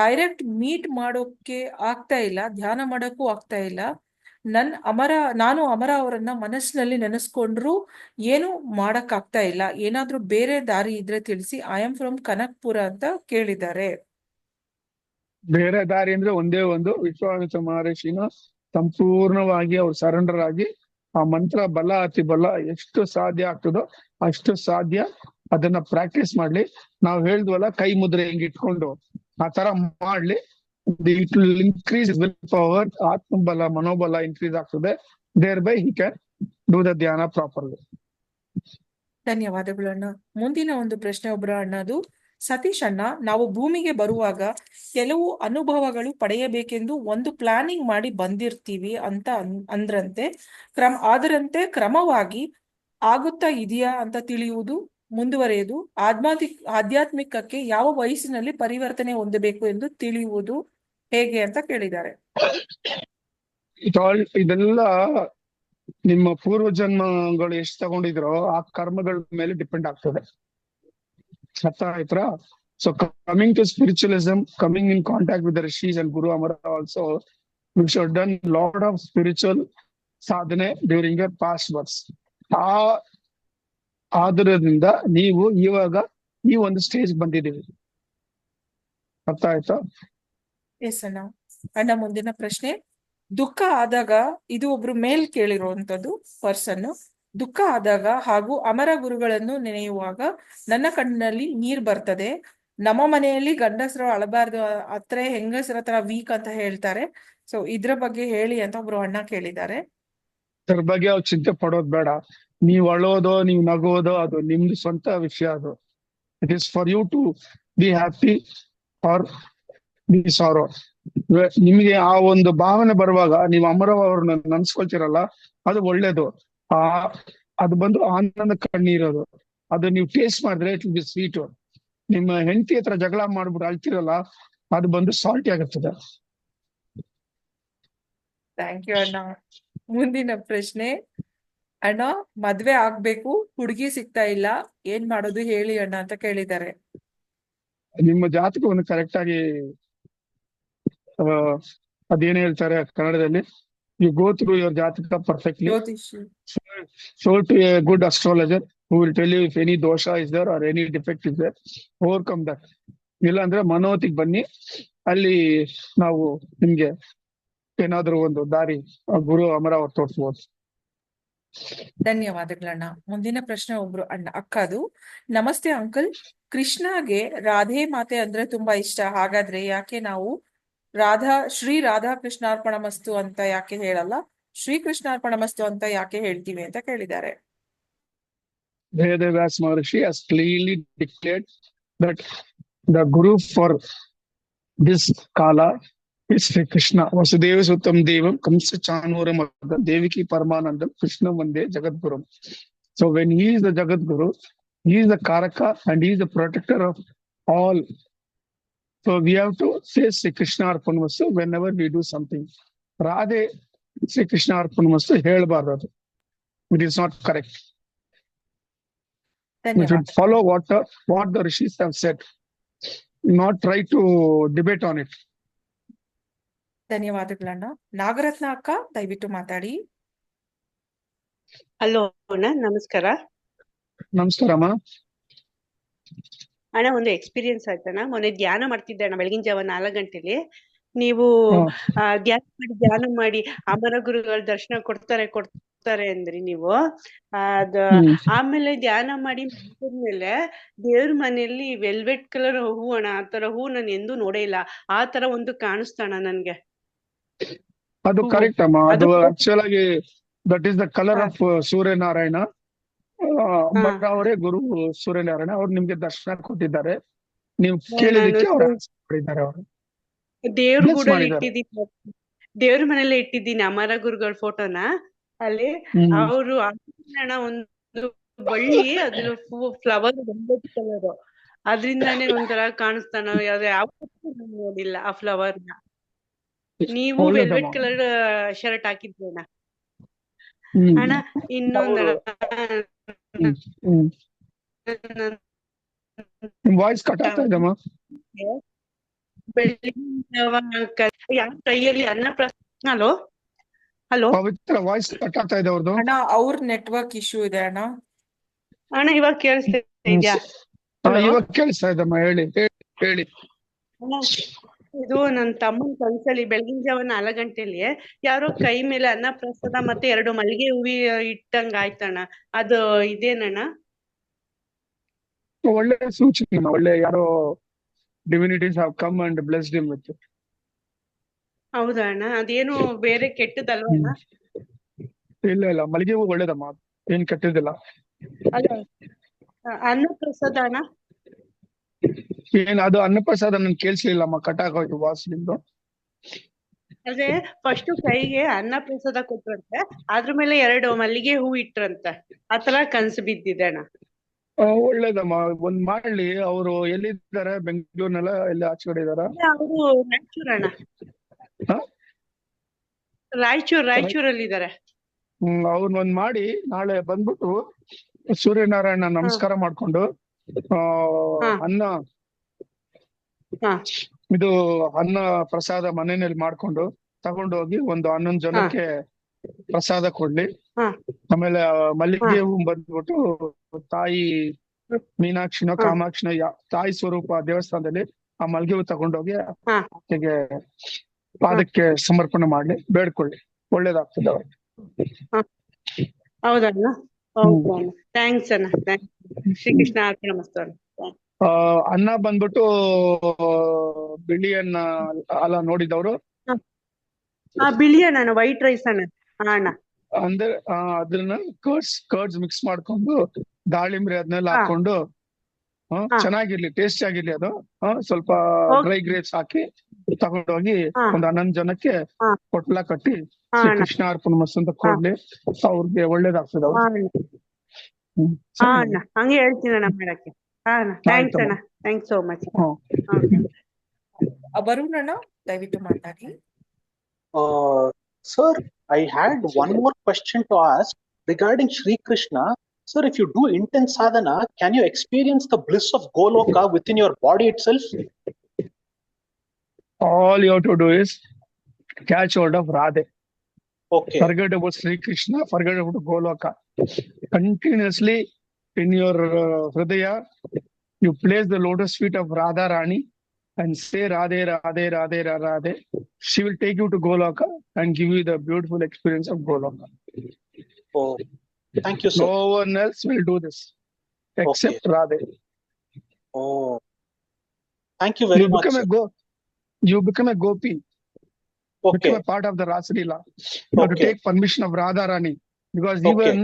ಡೈರೆಕ್ಟ್ ಮೀಟ್ ಮಾಡೋಕೆ ಆಗ್ತಾ ಇಲ್ಲ, ಧ್ಯಾನ ಮಾಡೋಕ್ಕೂ ಆಗ್ತಾ ಇಲ್ಲ. ನಾನು ಅಮರ ಅವರನ್ನ ಮನಸ್ಸಿನಲ್ಲಿ ನೆನೆಸ್ಕೊಂಡ್ರು ಏನು ಮಾಡಕ್ ಆಗ್ತಾ ಇಲ್ಲ. ಏನಾದ್ರೂ ಬೇರೆ ದಾರಿ ಇದ್ರೆ ತಿಳಿಸಿ. ಐ ಆಮ್ ಫ್ರಮ್ ಕನಕ್ಪುರ ಅಂತ ಕೇಳಿದ್ದಾರೆ. ಬೇರೆ ದಾರಿ ಅಂದ್ರೆ ಒಂದೇ ಒಂದು, ವಿಶ್ವಾಮಿತ್ರ ಮಹರ್ಷಿನ ಸಂಪೂರ್ಣವಾಗಿ ಅವ್ರು ಸರೆಂಡರ್ ಆಗಿ ಆ ಮಂತ್ರ ಬಲ ಅತಿ ಬಲ ಎಷ್ಟು ಸಾಧ್ಯ ಆಗ್ತದೋ ಅಷ್ಟು ಸಾಧ್ಯ ಅದನ್ನ ಪ್ರಾಕ್ಟೀಸ್ ಮಾಡ್ಲಿ. ನಾವ್ ಹೇಳಿದ್ವಲ್ಲ, ಕೈ ಮುದ್ರೆ ಹಿಂಗ್ ಇಟ್ಕೊಂಡು ಆ ತರ ಮಾಡ್ಲಿ. It will increase will power, ಆತ್ಮಬಲ ಮನೋಬಲ ಇನ್ಕ್ರೀಸ್ ಆಗ್ತದೆ. Thereby he can do the dhyana properly. ಧನ್ಯವಾದಗಳು ಅಣ್ಣ. ಮುಂದಿನ ಒಂದು ಪ್ರಶ್ನೆ ಒಬ್ಬರ ಅಣ್ಣದು. ಸತೀಶ್ ಅಣ್ಣ, ನಾವು ಭೂಮಿಗೆ ಬರುವಾಗ ಕೆಲವು ಅನುಭವಗಳು ಪಡೆಯಬೇಕೆಂದು ಒಂದು ಪ್ಲಾನಿಂಗ್ ಮಾಡಿ ಬಂದಿರ್ತೀವಿ ಅಂತ ಅಂದ್ರಂತೆ. ಅದರಂತೆ ಕ್ರಮವಾಗಿ ಆಗುತ್ತಾ ಇದೆಯಾ ಅಂತ ತಿಳಿಯುವುದು, ಮುಂದುವರೆಯುವುದು, ಆಧ್ಯಾತ್ಮಿಕಕ್ಕೆ ಯಾವ ವಯಸ್ಸಿನಲ್ಲಿ ಪರಿವರ್ತನೆ ಹೊಂದಬೇಕು ಎಂದು ತಿಳಿಯುವುದು ಹೇಗೆ ಅಂತ ಕೇಳಿದ್ದಾರೆ. ಇದೆಲ್ಲ ನಿಮ್ಮ ಪೂರ್ವ ಜನ್ಮಗಳು ಎಷ್ಟು ತಗೊಂಡಿದ್ರೋ ಆ ಕರ್ಮಗಳ ಮೇಲೆ ಡಿಪೆಂಡ್ ಆಗ್ತದೆ. ಅರ್ಥ ಆಯ್ತಾ? So coming to spiritualism, coming in contact with the rishis and guru Amara also, we should done lot of spiritual sadhane during your past births. ಆದ್ರಿಂದ ನೀವು ಇವಾಗ ಈ ಒಂದು ಸ್ಟೇಜ್ ಬಂದಿದ್ದೀವಿ. ಅರ್ಥ ಆಯ್ತಾ? ಎಸ್ ಅಣ್ಣ. ಅಣ್ಣ, ಮುಂದಿನ ಪ್ರಶ್ನೆ. ದುಃಖ ಆದಾಗ, ಇದು ಒಬ್ರು ಮೇಲ್ ಕೇಳಿರುವಂತದ್ದು ಪರ್ಸನ್. ದುಃಖ ಆದಾಗ ಹಾಗೂ ಅಮರ ಗುರುಗಳನ್ನು ನೆನೆಯುವಾಗ ನನ್ನ ಕಣ್ಣಿನಲ್ಲಿ ನೀರ್ ಬರ್ತದೆ. ನಮ್ಮ ಮನೆಯಲ್ಲಿ ಗಂಡಸರು ಅಳಬಾರ್ದು, ಹತ್ರ ಹೆಂಗಸರ ಹತ್ರ ವೀಕ್ ಅಂತ ಹೇಳ್ತಾರೆ. ಸೊ ಇದ್ರ ಬಗ್ಗೆ ಹೇಳಿ ಅಂತ ಒಬ್ರು ಅಣ್ಣ ಕೇಳಿದ್ದಾರೆ. ಅದ್ರ ಬಗ್ಗೆ ಅವ್ರು ಚಿಂತೆ ಪಡೋದ್ ಬೇಡ. ನೀವ್ ಅಳೋದೋ ನೀವ್ ನಗೋದೋ ಅದು ನಿಮ್ದು ಸ್ವಂತ ವಿಷಯ. ಅದು it is for you to be happy or be sorrow. ನಿಮ್ಗೆ ಆ ಒಂದು ಭಾವನೆ ಬರುವಾಗ ನೀವು ಅಮರ ಅವ್ರನ್ನ ನೆನ್ಸ್ಕೊಳ್ತಿರಲ್ಲ, ಅದು ಒಳ್ಳೇದು. ಅದು ಬಂದು ಆನಂದ ಕಣ್ಣೀರೋದು. ಅದು ನೀವು ಟೇಸ್ಟ್ ಮಾಡಿದ್ರೆ ಇಟ್ ವಿಲ್ ಬಿ ಸ್ವೀಟ್. ನಿಮ್ಮ ಹೆಂಡತಿ ಹತ್ರ ಜಗಳ ಮಾಡ್ಬಿಟ್ಟು ಅಳ್ತಿರಲ್ಲ, ಅದು ಬಂದು ಸಾಲ್ಟಿ ಆಗುತ್ತದೆ. ಥ್ಯಾಂಕ್ ಯು ಅಣ್ಣ. ಮುಂದಿನ ಪ್ರಶ್ನೆ. ಅಣ್ಣ, ಮದ್ವೆ ಆಗ್ಬೇಕು, ಹುಡುಗಿ ಸಿಗ್ತಾ ಇಲ್ಲ, ಏನ್ ಮಾಡೋದು ಹೇಳಿ ಅಣ್ಣ ಅಂತ ಕೇಳಿದ್ದಾರೆ. ನಿಮ್ಮ ಜಾತಕವನ್ನು ಕರೆಕ್ಟ್ ಆಗಿ ಅದೇನ್ ಹೇಳ್ತಾರೆ ಕನ್ನಡದಲ್ಲಿ, ಯು ಗೋ ಥ್ರೂ ಯುವರ್ ಜಾತಕ ಪರ್ಫೆಕ್ಟ್ಲಿ, ಜ್ಯೋತಿಷಿ. show to a good astrologer who will tell you if any dosha is there or any defect is there. Overcome that. ಇಲ್ಲ ಅಂದ್ರೆ ಮನೋತಿಗೆ ಬನ್ನಿ, ಅಲ್ಲಿ ನಾವು ನಿಮ್ಗೆ ಏನಾದ್ರೂ ಒಂದು ದಾರಿ ಗುರು ಅಮರ ಅವ್ರು ತೋರಿಸ್ಬೋದು. ಧನ್ಯವಾದಗಳಣ್ಣ. ಮುಂದಿನ ಪ್ರಶ್ನೆ ಒಬ್ರು ಅಕ್ಕದು. ನಮಸ್ತೆ ಅಂಕಲ್, ಕೃಷ್ಣಗೆ ರಾಧೆ ಮಾತೆ ಅಂದ್ರೆ ತುಂಬಾ ಇಷ್ಟ. ಹಾಗಾದ್ರೆ ಯಾಕೆ ನಾವು ಶ್ರೀ ರಾಧಾ ಕೃಷ್ಣಾರ್ಪಣಮಸ್ತು ಅಂತ ಯಾಕೆ ಹೇಳಲ್ಲ, ಶ್ರೀ ಕೃಷ್ಣಾರ್ಪಣಮಸ್ತು ಅಂತ ಯಾಕೆ ಹೇಳ್ತೀವಿ ಅಂತ ಕೇಳಿದ್ದಾರೆ. Vedavyas Maharishi has clearly declared that the Guru for this Kala is Sri Krishna. Vasudeva Suttam Devam Kamsa Chanuram Deviki Paramanandam Krishna Vande Jagadgurum. So when he is the Jagadguru, he is the Karaka and he is the protector of all. So we have to say Sri Krishna Arpanamastu whenever we do something. Radhe Sri Krishna Arpanamastu helbaraadu. It is not correct. We should follow what the rishis have said, not try to debate on it. ಧನ್ಯವಾದಗಳಣ್ಣ. Nagaratna ಅಕ್ಕ, ದಯವಿಟ್ಟು ಮಾತಾಡಿ. Hello ಅಣ್ಣ, ನಮಸ್ಕಾರ. ನಮಸ್ಕಾರಮ್ಮ. ಅಣ್ಣ, ಒಂದು experience ಆಯ್ತಣ್ಣ. ಮೊನ್ನೆ ಧ್ಯಾನ ಮಾಡ್ತಿದ್ದೆ ಅಣ್ಣ, ಬೆಳಗಿನ ಜಾವ 4 ಗಂಟೆಲಿ. ನೀವು ಧ್ಯಾನ ಮಾಡಿ ಅಮರ ಗುರುಗಳ ದರ್ಶನ ಕೊಡ್ತಾರೆ ಅಂದ್ರಿ ನೀವು. ಆಮೇಲೆ ಧ್ಯಾನ ಮಾಡಿ ಮುಗಿದ್ಮೇಲೆ ದೇವ್ರ ಮನೆಯಲ್ಲಿ ವೆಲ್ವೆಟ್ ಕಲರ್ ಹೂ ಅಣ್ಣ, ಆ ತರ ಹೂ ನಾನು ಎಂದೂ ನೋಡೇ ಇಲ್ಲ. ಆ ತರ ಒಂದು ಕಾಣಿಸ್ತಾಣ ನನ್ಗೆ. ಅದು ಹೂವು. ಕರೆಕ್ಟ್ ಅಮ್ಮ. ಅದು ಅದು ಆಕ್ಚುಲ್ ಆಗಿ ದಟ್ ಈಸ್ ದ ಕಲರ್ ಹಾ, ಆಫ್ ಸೂರ್ಯನಾರಾಯಣ. ಹಾ. ಬಟ್ ಅವರೇ ಗುರು ಸೂರ್ಯನಾರಾಯಣ. ಅವ್ರು ನಿಮ್ಗೆ ದರ್ಶನ ಕೊಟ್ಟಿದ್ದಾರೆ. ನೀವು ನಾನು ಕೇಳಿದಕ್ಕೆ ಅವ್ರು ಆನ್ಸರ್ ಮಾಡಿದ್ದಾರೆ. ಅವರು ದೇವ್ರ ಬ್ಲೆಸ್ ಗೂಡಲ್ಲಿ ಮಾಡಿದ್ದಾರೆ. ಇಟ್ಟಿದ್ದೀನಿ, ದೇವ್ರ ಮನೇಲಿ ಇಟ್ಟಿದ್ದೀನಿ ಅಮರ ಗುರುಗಳ ಫೋಟೋನ. ಅಲ್ಲಿ ಹ್ಮ್ ಅವರು ಒಂದು ಬಳ್ಳಿ ಅದ್ರ ಫ್ಲವರ್ ವೆಲ್ವೆಟ್ ಕಲರ್, ಅದ್ರಿಂದಾನೇ ಒಂಥರ ಕಾಣಿಸ್ತಾನ. ಯಾವ ನೋಡಿಲ್ಲ ಆ ಫ್ಲವರ್ ನ. ನೀವು ಒಳ್ಳೇದಮ್ಮ. ವೆಲ್ವೆಟ್ ಕಲರ್ ಶರ್ಟ್ ಹಾಕಿದ್ರೇನ ಹ್ಮ್ ಅಣ್ಣ? ಇನ್ನೊಂದಣ್ಣ, ಹ್ಮ್ ಹ್ಮ್ ನಿಮ್ ವಾಯ್ಸ್ ಕಟ್ ಆಗ್ತಾ ಇದೆಮ್ಮ. ಯಾರ ಕೈಯಲ್ಲಿ ಹಲೋ ಹಲೋ ಪವಿತ್ರ ವಾಯ್ಸ್ ಕಟ್ ಆಗ್ತಾ ಇದೆ ಅವ್ರದ್ದು. ಅಣ್ಣ ಅವ್ರ ನೆಟ್ವರ್ಕ್ ಇಶ್ಯೂ ಇದೆ ಅಣ್ಣ. ಅಣ್ಣ ಇವಾಗ ಕೇಳಿಸ್ತಾ ಇದ್ಯಾ? ಹಲೋ ಇವಾಗ ಕೇಳಿಸ್ತಾ ಇದಮ್ಮ. ಹೇಳಿ ಹೇಳಿ. ಅಣ್ಣ, ಇದು ನನ್ ತಮ್ಮನ ಕನ್ಸಲ್ಲಿ ಬೆಳಗಿನ ಜಾವ 4 ಗಂಟೆಲಿ ಯಾರೋ ಕೈ ಮೇಲೆ ಅನ್ನ ಪ್ರಸಾದ ಮತ್ತೆ 2 ಮಲ್ಲಿಗೆ ಹೂವಿ ಇಟ್ಟಂಗ ಆಯ್ತಣ್ಣ. ಅದು ಇದೇನಣ್ಣ? ಒಳ್ಳೆ ಸೂಚನೆ. ಒಳ್ಳೆ ಯಾರೋ divinities have come and blessed him with. ಹೌದಾ ಅಣ್ಣ? ಅದೇನು ಬೇರೆ ಕೆಟ್ಟದಲ್ವಾ ಅಣ್ಣ? ಇಲ್ಲ ಮಲ್ಲಿಗೆ ಹೂ ಒಳ್ಳೇದಮ್ಮ, ಏನ್ ಕೆಟ್ಟಿದ್ದಿಲ್ಲ. ಅಲ್ಲ ಅನ್ನ ಪ್ರಸಾದ ಅಣ್ಣ? ಏನ್ ಅದು ಅನ್ನಪ್ರಸಾದ ನನ್ ಕೇಳಿಸ್ಲಿಲ್ಲಮ್ಮ, ಕಟ್ ಆಗೋಯ್ತು ವಾಯ್ಸ್ ನಿಮ್ದು. ಅದೇ ಫಸ್ಟ್ ಕೈಗೆ ಅನ್ನ ಪ್ರಸಾದ ಕೊಟ್ರಂತೆ, ಅದ್ರ ಮೇಲೆ 2 ಮಲ್ಲಿಗೆ ಹೂ ಇಟ್ರಂತೆ. ಆತರ ಕನ್ಸು ಬಿದ್ದಿದೆ ಅಣ್ಣ. ಒಳ್ಳೇದಮ್ಮ, ಒಂದ್ ಮಾಡ್ಲಿ. ಅವರು ಎಲ್ಲಿದ್ದಾರೆ? ಬೆಂಗಳೂರಿನೆಲ್ಲ ಎಲ್ಲಿ ಆಚೆ ಕಡೆ ಇದಾರ? ಅವರು ರಾಯಚೂರ್ ಅಣ್ಣ, ಹ? ರಾಯಚೂರಲ್ಲಿ ಇದಾರೆ. ಅವ್ರನ್ನ ಒಂದ್ ಮಾಡಿ ನಾಳೆ ಬಂದ್ಬಿಟ್ಟು ಸೂರ್ಯನಾರಾಯಣ ನಮಸ್ಕಾರ ಮಾಡ್ಕೊಂಡು ಹಾ ಅನ್ನ ಹಾ ಇದು ಅನ್ನ ಪ್ರಸಾದ ಮನೆಯಲ್ಲಿ ಮಾಡ್ಕೊಂಡು ತಗೊಂಡೋಗಿ ಒಂದು 11 ಜನಕ್ಕೆ ಪ್ರಸಾದ ಕೊಡ್ಲಿ. ಹಾ ಆಮೇಲೆ ಮಲ್ಲಿಗೆ ಹೂ ಬಂದ್ಬಿಟ್ಟು ತಾಯಿ ಮೀನಾಕ್ಷಿನೋ ಹಾ ಕಾಮಾಕ್ಷಿನೋ ತಾಯಿ ಸ್ವರೂಪ ದೇವಸ್ಥಾನದಲ್ಲಿ ಆ ಮಲ್ಲಿಗೆ ಹೂ ತಗೊಂಡೋಗಿ ಹಾ ಆಕೆಗೆ ಪಾದಕ್ಕೆ ಸಮರ್ಪಣೆ ಮಾಡ್ಲಿ, ಬೇಡ್ಕೊಳ್ಳಿ. ಒಳ್ಳೇದಾಗ್ತದೆ ಅವ್ರಿಗೆ. ಹಾ. ಹೌದಣ್ಣ? ಹೌದು ಅಣ್ಣ. ಥ್ಯಾಂಕ್ಸ್ ಅಣ್ಣ. ಶ್ರೀಕೃಷ್ಣ ಅರ್ಪಣಮಸ್ತು ಅಣ್ಣ. ಅನ್ನ ಬಂದ್ಬಿಟ್ಟು ಬಿಳಿ ಅನ್ನ ಅಲ್ಲ ನೋಡಿದವರು. ಬಿಳಿ ಅಣ್ಣ, ವೈಟ್ ರೈಸ್ ಅಣ್ಣ. ಅಣ್ಣ ಅಂದ್ರೆ ಅದನ್ನ ಕರ್ಡ್ಸ್ ಮಿಕ್ಸ್ ಮಾಡ್ಕೊಂಡು ದಾಳಿಂಬ್ರೆ ಅದನ್ನೆಲ್ಲ ಹಾಕೊಂಡು ಚೆನ್ನಾಗಿರ್ಲಿ, ಟೇಸ್ಟ್ ಆಗಿರ್ಲಿ ಅದು. ಸ್ವಲ್ಪ ಡ್ರೈ ಗ್ರೇಪ್ಸ್ ಹಾಕಿ ತಗೊಂಡೋಗಿ ಒಂದ್ 11 ಜನಕ್ಕೆ ಪೊಟ್ಲ ಕಟ್ಟಿ ಶ್ರೀ ಕೃಷ್ಣ ಅರ್ಪಣಮಸ್ತು ಅಂತ ಕೊಡ್ಲಿ. ಅವ್ರಿಗೆ ಒಳ್ಳೇದಾಗ್ತದೆ. ಅಣ್ಣ ಹಂಗೆ ಹೇಳ್ತೀನಿ ಅಣ್ಣ ಮಾಡಕ್ಕೆ. ಥ್ಯಾಂಕ್ಸ್ ಅಣ್ಣ. Thanks so much. ವರುಣ್ ಅಣ್ಣ ದಯವಿಟ್ಟು ಮಾತಾಡಿ. Sir, I had one more question to ask regarding Shri Krishna. Sir, if you do intense sadhana, can you experience the bliss of Goloka within your body itself? All you have to do is catch hold of Radhe. Okay. Forget about Sri Krishna, forget about Goloka. Continuously in your Hridaya, you place the lotus feet of Radha Rani and say Radhe, Radhe, Radhe, Radhe. She will take you to Goloka and give you the beautiful experience of Goloka. Oh, thank you, sir. No one else will do this except Radhe. Oh, thank you very much. You become a gopi. Okay. Become a part of the Rasa Leela. You have to take permission of Radha Rani, because even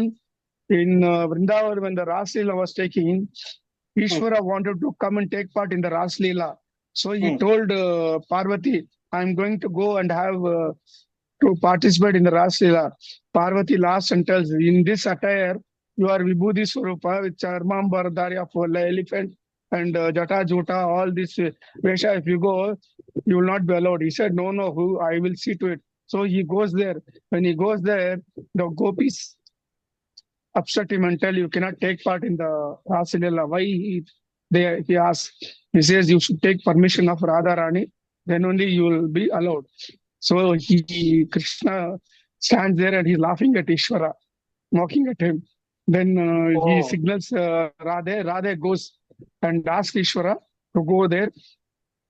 in Vrindavan, when the Rasa Leela was taking, Ishvara wanted to come and take part in the Rasa Leela. So he told Parvati, I'm going to go and have to participate in the Rasa Leela. Parvati laughs and tells, in this attire, you are Vibhuti Swarupa with Charmambar Dharya for elephant and Jata Jota, all this Vesha. If you go, you will not be allowed. He said, no, I will see to it. So he goes there. When he goes there, the gopis upset him and tell, you cannot take part in the Rasa Leela. Why? He asks. He says, you should take permission of Radha Rani, then only you will be allowed. So Krishna stands there and he's laughing at Ishvara, mocking at him. Then he signals Radhe. Radhe goes and asks Ishvara to go there.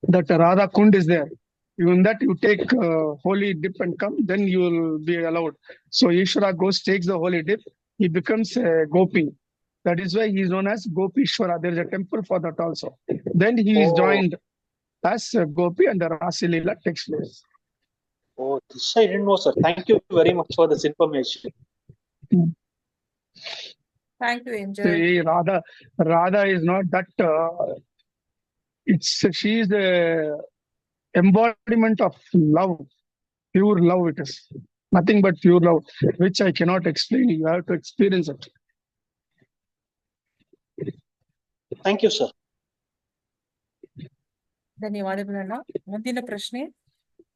That Radha Kund is there. Even that you take holy dip and come, then you will be allowed. So Ishvara goes, takes the holy dip. He becomes a gopi. That is why he is known as Gopishwara. There is a temple for that also. Then he is joined as a gopi and the Rasa Leela takes place. Oh, this I didn't know, sir. Thank you very much for this information. Thank you angel. See, Radha is not that. She is the embodiment of love, pure love. It is nothing but pure love, which I cannot explain. You have to experience it. Thank you, sir. ಧನ್ಯವಾದಗಳನ್ನ. ಮುಂದಿನ ಪ್ರಶ್ನೆ.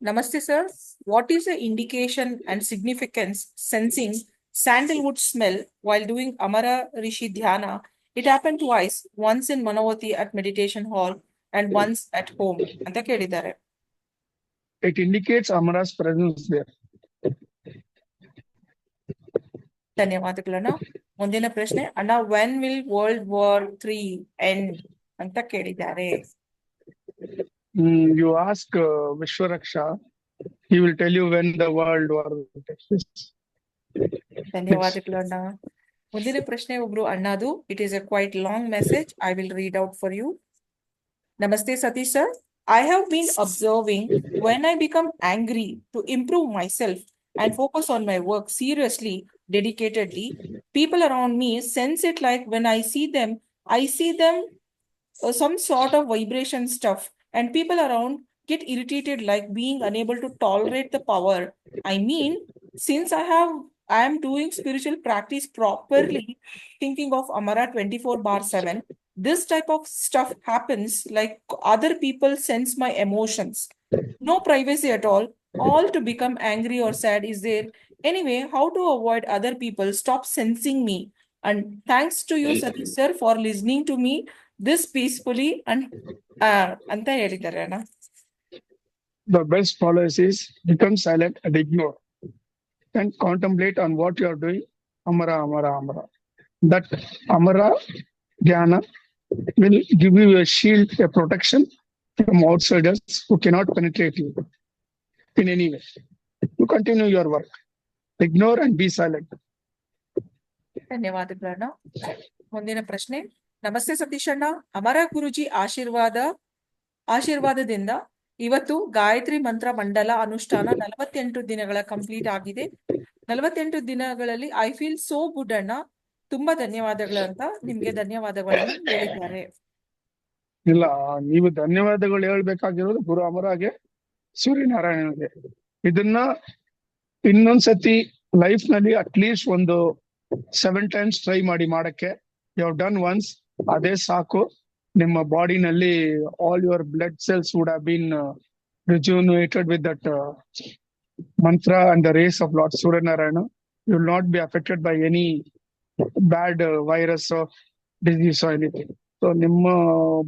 ನಮಸ್ತೆ sir, what is the indication and significance sensing sandalwood smell while doing Amara rishi dhyana? It happen twice, once in Manovati at meditation hall and once at home ಅಂತ ಕೇಳಿದ್ದಾರೆ. It indicates Amara's presence there. ಧನ್ಯವಾದಗಳನ್ನ. ಮುಂದಿನ ಪ್ರಶ್ನೆ. ಅಣ್ಣ, when will world war 3 end ಅಂತ ಕೇಳಿದ್ದಾರೆ. You ask Vishwaraksha, he will tell you when the world war will take place. ಧನ್ಯವಾದಗಳು ಅಣ್ಣ. ಮುಂದಿನ ಪ್ರಶ್ನೆ ಒಬ್ರು ಅಣ್ಣದು. It is a quite long message. I will read out for you. ನಮಸ್ತೆ Satish sir, I have been observing when I become angry to improve myself and focus on my work seriously, dedicatedly, people around me sense it like when I see them some sort of vibration stuff, and people around get irritated like being unable to tolerate the power. I mean, since I am doing spiritual practice properly, thinking of Amara 24/7, this type of stuff happens like other people sense my emotions. No privacy at all to become angry or sad is there. Anyway, how to avoid other people stop sensing me? And thanks to you, Satish sir, for listening to me this peacefully and anta ಹೇಳಿದ್ದಾರೆ ಅಣ್ಣ. The best policy is become silent and ignore. Then contemplate on what you are doing. Amara, Amara, Amara. That Amara Dhyana will give you a shield, a protection from outsiders who cannot penetrate you in any way. You continue your work. Ignore and be silent. ಧನ್ಯವಾದಗಳನ್ನ. ಮುಂದಿನ ಪ್ರಶ್ನೆ. ನಮಸ್ತೆ ಸತೀಶ್ ಅಣ್ಣ, ಅಮರ ಗುರುಜಿ ಆಶೀರ್ವಾದದಿಂದ ಇವತ್ತು ಗಾಯತ್ರಿ ಮಂತ್ರ ಮಂಡಲ ಅನುಷ್ಠಾನ 48 ದಿನಗಳ ಕಂಪ್ಲೀಟ್ ಆಗಿದೆ. 48 ದಿನಗಳಲ್ಲಿ ಐ ಫೀಲ್ ಸೋ ಗುಡ್ ಅಣ್ಣ, ತುಂಬಾ ಧನ್ಯವಾದಗಳು ಅಂತ ನಿಮ್ಗೆ ಧನ್ಯವಾದಗಳನ್ನು ಹೇಳಿದ್ದಾರೆ. ಇಲ್ಲ, ನೀವು ಧನ್ಯವಾದಗಳು ಹೇಳ್ಬೇಕಾಗಿರೋದು ಗುರು ಅಮರಾಗೆ, ಸೂರ್ಯನಾರಾಯಣಗೆ. ಇದನ್ನ ಇನ್ನೊಂದ್ಸತಿ ಲೈಫ್ ನಲ್ಲಿ ಅಟ್ಲೀಸ್ಟ್ ಒಂದು 7 times ಟ್ರೈ ಮಾಡಿ ಮಾಡಕ್ಕೆ. ಯು ಹವ್ ಡನ್ ಒನ್ಸ್, ಅದೇ ಸಾಕು. ನಿಮ್ಮ ಬಾಡಿನಲ್ಲಿ all your blood cells would have been rejuvenated with that mantra and the rays of Lord Suryanarayana. You will not be affected by any bad virus or disease or anything. So ನಿಮ್ಮ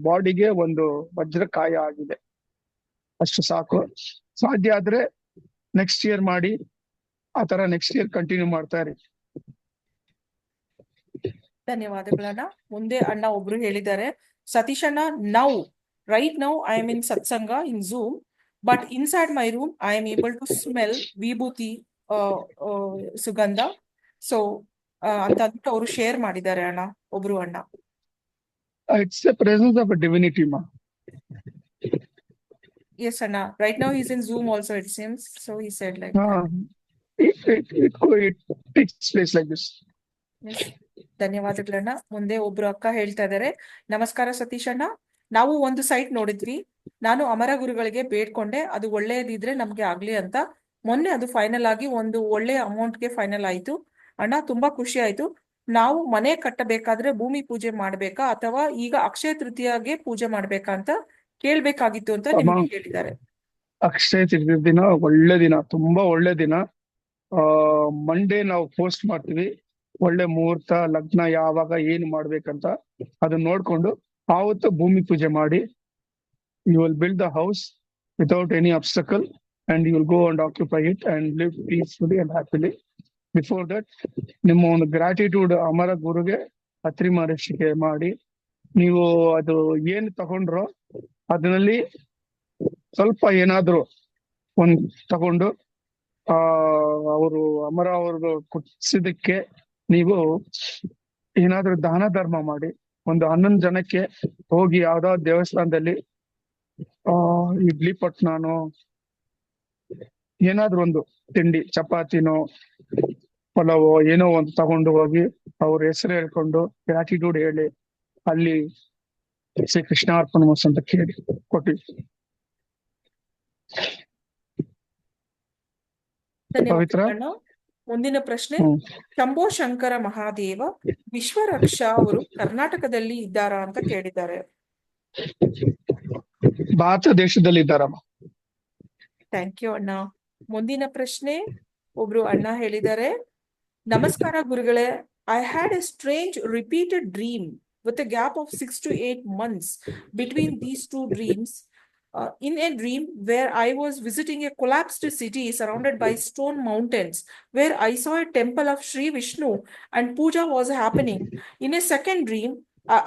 ಬಾಡಿಗೆ ಒಂದು ವಜ್ರಕಾಯ ಆಗಿದೆ, ಅಷ್ಟು ಸಾಕು. ಸಾಧ್ಯ ಆದ್ರೆ next year ಮಾಡಿ, ಆ ತರ ನೆಕ್ಸ್ಟ್ ಇಯರ್ ಕಂಟಿನ್ಯೂ ಮಾಡ್ತಾ ಇರಿ. ಧನ್ಯವಾದಗಳನ್ನ. ಮುಂದೆ ಅಣ್ಣ ಒಬ್ರು ಹೇಳಿದ್ದಾರೆ, ಸತೀಶ್ ಅಣ್ಣ, right now I am in satsanga in Zoom, but inside my room I am able to smell vibhuti sugandha. So ಅಂತ ಅವರು ಶೇರ್ ಮಾಡಿದ್ದಾರೆ ಅಣ್ಣ, ಒಬ್ರು ಅಣ್ಣ. It's the presence of a divinity, ma. Yes ಅಣ್ಣ, right now he's in Zoom also it seems, so he said like it takes place like this. Yes. ಧನ್ಯವಾದಗಳನ್ನ. ಮುಂದೆ ಒಬ್ರು ಅಕ್ಕ ಹೇಳ್ತಾ ಇದ್ದಾರೆ, ನಮಸ್ಕಾರ ಸತೀಶ್ ಅಣ್ಣ, ನಾವು ಒಂದು ಸೈಟ್ ನೋಡಿದ್ವಿ. ನಾನು ಅಮರ ಗುರುಗಳಿಗೆ ಬೇಡ್ಕೊಂಡೆ ಅದು ಒಳ್ಳೆಯದಿದ್ರೆ ನಮ್ಗೆ ಆಗ್ಲಿ ಅಂತ. ಮೊನ್ನೆ ಅದು ಫೈನಲ್ ಆಗಿ ಒಂದು ಒಳ್ಳೆ ಅಮೌಂಟ್ಗೆ ಫೈನಲ್ ಆಯ್ತು ಅಣ್ಣ, ತುಂಬಾ ಖುಷಿ ಆಯ್ತು. ನಾವು ಮನೆ ಕಟ್ಟಬೇಕಾದ್ರೆ ಭೂಮಿ ಪೂಜೆ ಮಾಡ್ಬೇಕಾ ಅಥವಾ ಈಗ ಅಕ್ಷಯ ತೃತೀಯಗೆ ಪೂಜೆ ಮಾಡ್ಬೇಕಾ ಅಂತ ಕೇಳ್ಬೇಕಾಗಿತ್ತು ಅಂತ ನಿಮ್ಗೆ ಹೇಳಿದ್ದಾರೆ. ಅಕ್ಷಯ ತೃತೀಯ ದಿನ ಒಳ್ಳೆ ದಿನ, ತುಂಬಾ ಒಳ್ಳೆ ದಿನ. ಮಂಡೇ ನಾವು ಪೋಸ್ಟ್ ಮಾಡ್ತೀವಿ, ಒಳ್ಳೆ ಮುಹೂರ್ತ, ಲಗ್ನ ಯಾವಾಗ ಏನ್ ಮಾಡ್ಬೇಕಂತ ಅದನ್ನ ನೋಡ್ಕೊಂಡು ಆವತ್ತು ಭೂಮಿ ಪೂಜೆ ಮಾಡಿ. You will build the house without any obstacle and you will go and occupy it and live peacefully and happily. Before that ನಿಮ್ಮ ಒಂದು ಗ್ರಾಟಿಟ್ಯೂಡ್ ಅಮರ ಗುರುಗೆ ಅತ್ರಿ ಮಹರ್ಷಿಗೆ ಮಾಡಿ, ನೀವು ಅದು ಏನ್ ತಗೊಂಡ್ರೋ ಅದರಲ್ಲಿ ಸ್ವಲ್ಪ ಏನಾದ್ರು ಒಂದ್ ತಗೊಂಡು ಅವರು ಅಮರ ಅವ್ರಿಗೆ ಕೊಡ್ಸಿದಕ್ಕೆ ನೀವು ಏನಾದ್ರೂ ದಾನ ಧರ್ಮ ಮಾಡಿ. ಒಂದು 11 ಜನಕ್ಕೆ ಹೋಗಿ ಯಾವ್ದಾವ್ ದೇವಸ್ಥಾನದಲ್ಲಿ ಇಡ್ಲಿ ಪಟ್ನಾನೋ ಏನಾದ್ರೂ ಒಂದು ತಿಂಡಿ, ಚಪಾತಿನೋ ಪಲಾವೋ ಏನೋ ಒಂದು ತಗೊಂಡು ಹೋಗಿ ಅವ್ರ ಹೆಸರು ಹೇಳ್ಕೊಂಡು ಗ್ರಾಟಿಟ್ಯೂಡ್ ಹೇಳಿ ಅಲ್ಲಿ ಶ್ರೀ ಕೃಷ್ಣ ಅರ್ಪಣ ಮಸ್ತು ಅಂತ ಕೇಳಿ ಕೊಟ್ಟಿದ್ವಿ. ಪವಿತ್ರ. ಧನ್ಯವಾದಗಳು ಅಣ್ಣ. ಮುಂದಿನ ಪ್ರಶ್ನೆ, ಹ್ಮ್. ಶಂಭೋ ಶಂಕರ ಮಹಾದೇವ ವಿಶ್ವರಕ್ಷಾ ಅವರು ಕರ್ನಾಟಕದಲ್ಲಿ ಇದ್ದಾರಾ ಅಂತ ಕೇಳಿದ್ದಾರೆ. ಭಾರತ ದೇಶದಲ್ಲಿ ಇದ್ದಾರಮ್ಮ. ಥ್ಯಾಂಕ್ ಯು ಅಣ್ಣ. ಮುಂದಿನ ಪ್ರಶ್ನೆ, ಒಬ್ರು ಅಣ್ಣ ಹೇಳಿದ್ದಾರೆ, ನಮಸ್ಕಾರ ಗುರುಗಳೇ, I had A strange repeated dream with a gap of 6 to 8 months between these two dreams. In a dream where I was visiting a collapsed city surrounded by stone mountains, where I saw a temple of Sri Vishnu and puja was happening. In a second dream,